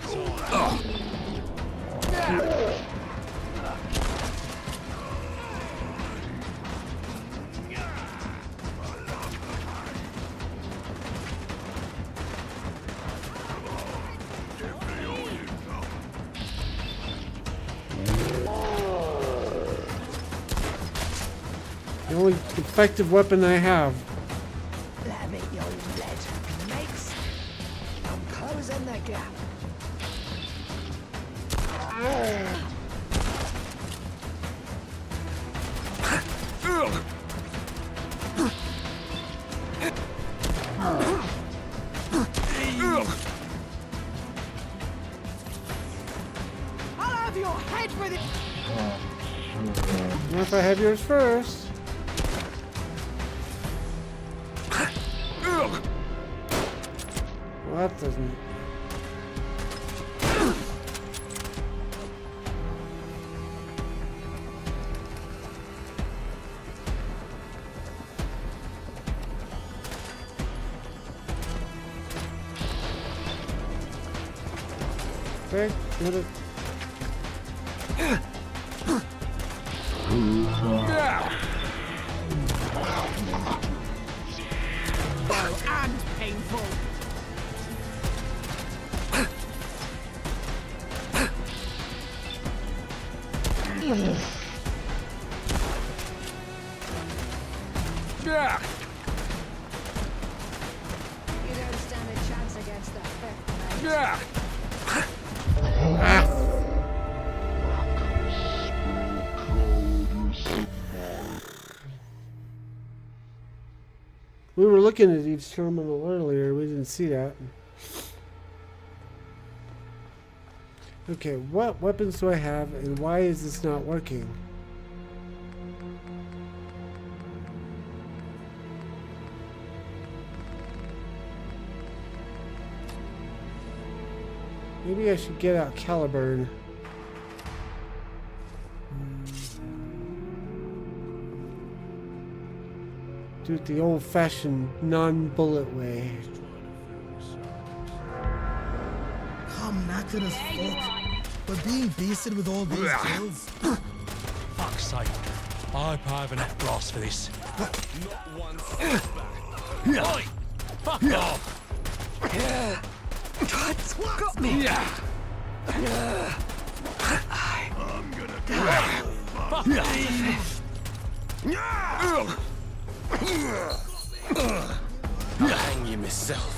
S2: The only effective weapon I have.
S4: Let me your lead, mates. I'm closing the gap.
S7: I'll have your head with it!
S2: What if I have yours first? Well, that doesn't. Okay, get it.
S7: Slow and painful.
S4: You don't stand a chance against the fifth,
S2: We were looking at each terminal earlier. We didn't see that. Okay, what weapons do I have and why is this not working? Maybe I should get out Caliburn. Do it the old-fashioned, non-bullet way.
S1: I'm knackered as fuck. But being beasted with all those kills.
S18: Fuck's sake. I hope I have enough brass for this.
S16: Not one
S18: Oi! Fuck off!
S4: That's what got me.
S18: I'm gonna die. Fuck
S16: I'll hang you myself.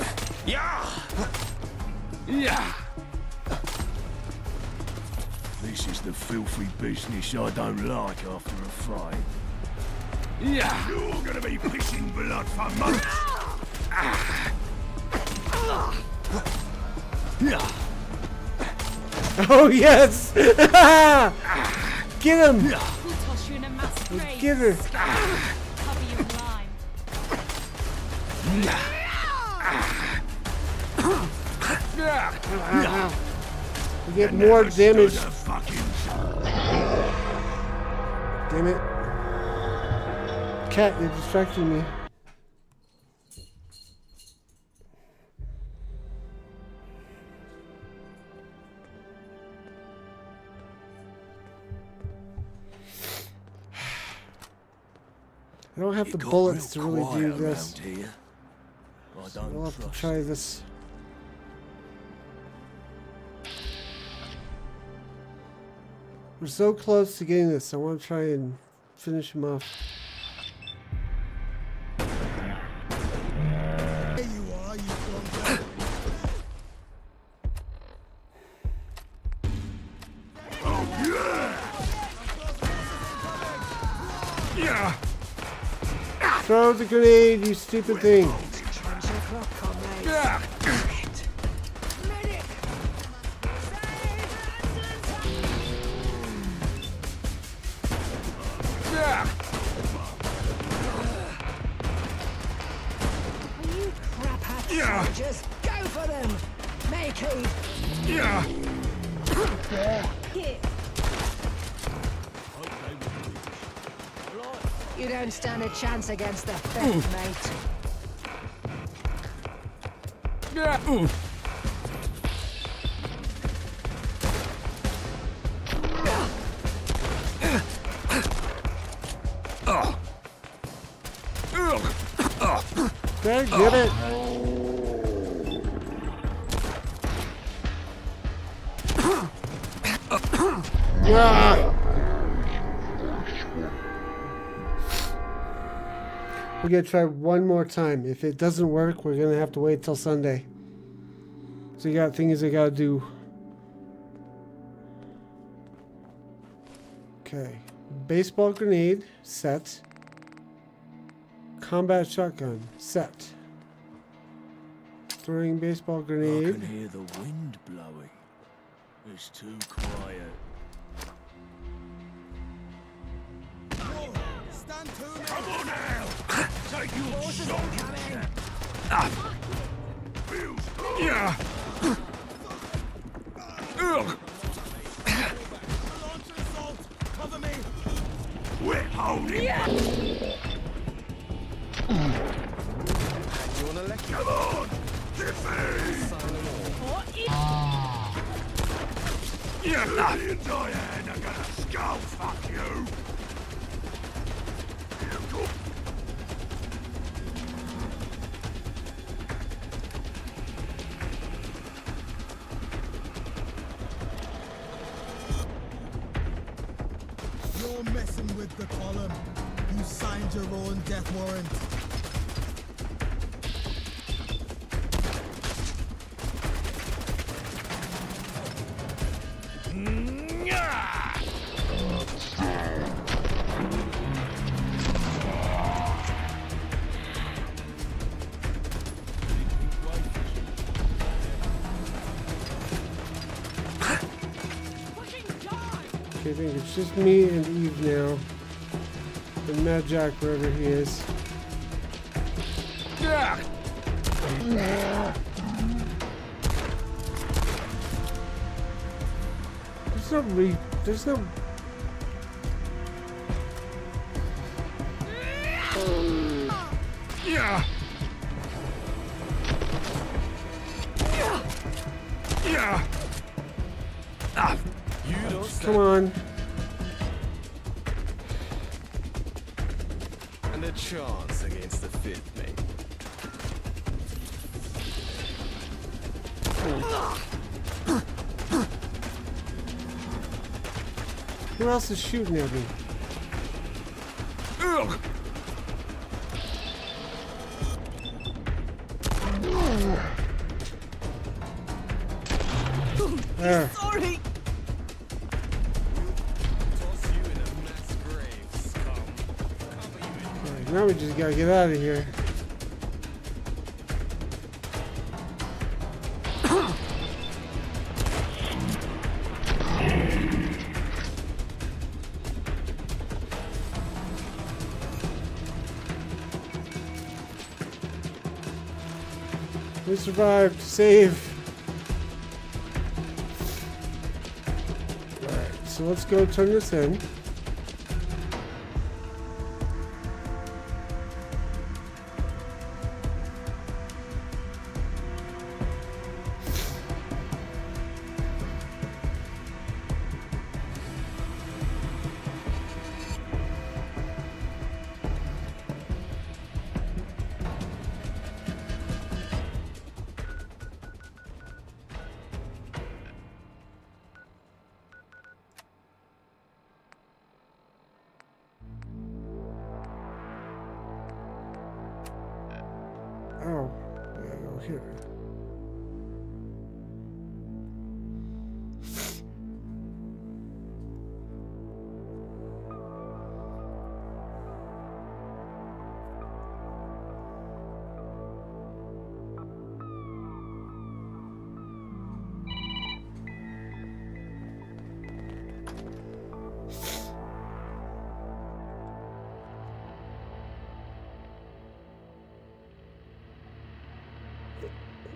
S20: This is the filthy business I don't like after a fight.
S6: You're gonna be pissing blood for months.
S2: Oh yes! Get him!
S7: We'll toss you in a mass grave.
S2: Get her!
S7: Cover you in lime.
S2: Ow. You get more damage. Damn it. Cat, you're distracting me. I don't have the bullets to really do this. So we'll have to try this. We're so close to getting this. I want to try and finish him off.
S1: There you are, you dog.
S2: Yeah. Throw the grenade, you stupid thing.
S4: Yeah. You crap hat soldiers, go for them! Makey!
S2: Yeah.
S4: You don't stand a chance against the theft, mate.
S2: Yeah. Okay, get it. Yeah. We're gonna try one more time. If it doesn't work, we're gonna have to wait till Sunday. So you got things I gotta do. Okay. Baseball grenade, set. Combat shotgun, set. Throwing baseball
S20: I
S2: grenade.
S20: can hear the wind blowing. It's too quiet.
S1: Stand to me.
S20: Come on now! Take your shot!
S2: Yeah.
S1: Cover me.
S20: We're holding!
S1: Yeah.
S20: You wanna let Come on! Get me!
S2: Yeah.
S20: Julie and Diane are gonna skull fuck you!
S1: You're messing with the column. You signed your own death warrant.
S2: Okay, I think it's just me and Eve now. And Mad Jack, wherever he is.
S1: Yeah.
S2: There's no Yeah. Yeah. Ah.
S16: You don't
S2: Come on.
S16: And a chance against the fifth mate.
S2: Who else is shooting at me? There.
S7: Sorry.
S2: Alright, now we just gotta get out of here. We survived. Save. Alright, so let's go turn this in. here?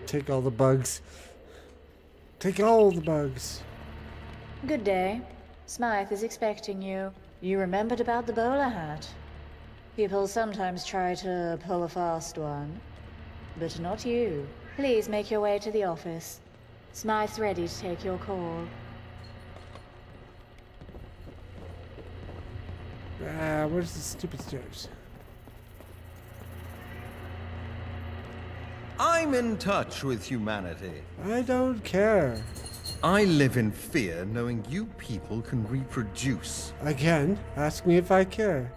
S2: Take all the bugs. Take all the bugs.
S21: Good day. Smythe is expecting you. You remembered about the bowler hat? People sometimes try to pull a fast one, but not you. Please make your way to the office. Smythe's ready to take your call.
S2: Where's the stupid stairs?
S22: I'm in touch with humanity.
S2: I don't care.
S22: I live in fear knowing you people can reproduce.
S2: Again, ask me if I care.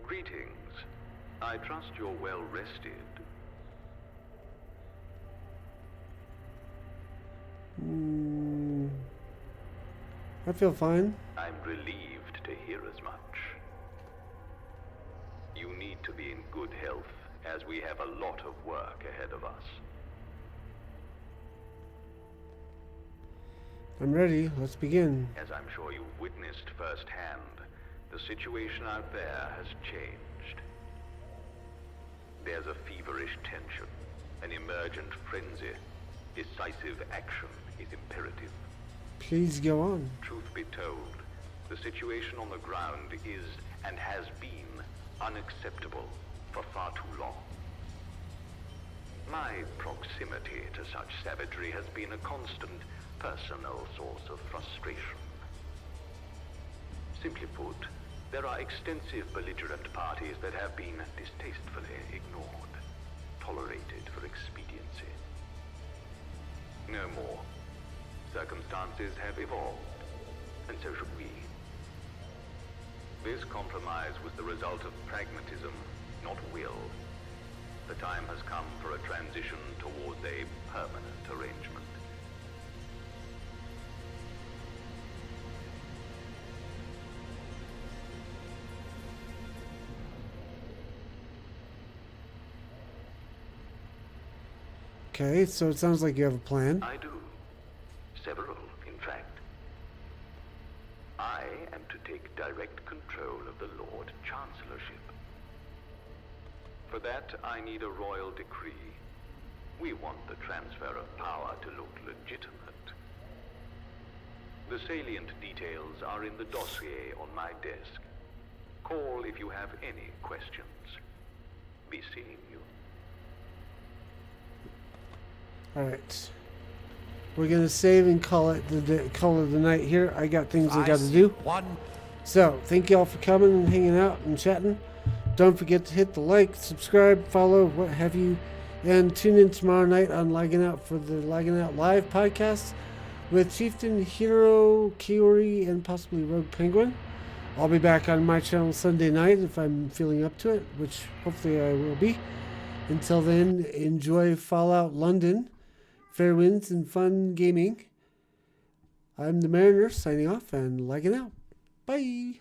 S10: Greetings. I trust you're well rested.
S2: I feel fine.
S10: I'm relieved to hear as much. You need to be in good health, as we have a lot of work ahead of us.
S2: I'm ready. Let's begin.
S10: As I'm sure you've witnessed firsthand, the situation out there has changed. There's a feverish tension, an emergent frenzy. Decisive action is imperative.
S2: Please go on.
S10: Truth be told, the situation on the ground is and has been unacceptable for far too long. My proximity to such savagery has been a constant personal source of frustration. Simply put, there are extensive belligerent parties that have been distastefully ignored, tolerated for expediency. No more. Circumstances have evolved, and so should we. This compromise was the result of pragmatism, not will. The time has come for a transition towards a permanent arrangement.
S2: Okay, so it sounds like you have a plan.
S10: I do. Several, in fact. I am to take direct control of the Lord Chancellorship. For that, I need a royal decree. We want the transfer of power to look legitimate. The salient details are in the dossier on my desk. Call if you have any questions. Be seeing you.
S2: Alright. We're gonna save and call it the night here. I got things I got to do. So, thank you all for coming and hanging out and chatting. Don't forget to hit the like, subscribe, follow, what have you. And tune in tomorrow night on Lagging Out for the Lagging Out Live podcast with Chieftain, Hero, Kiori, and possibly Rogue Penguin. I'll be back on my channel Sunday night if I'm feeling up to it, which hopefully I will be. Until then, enjoy Fallout London. Fair winds and fun gaming. I'm the Mariner signing off and lagging out. Bye.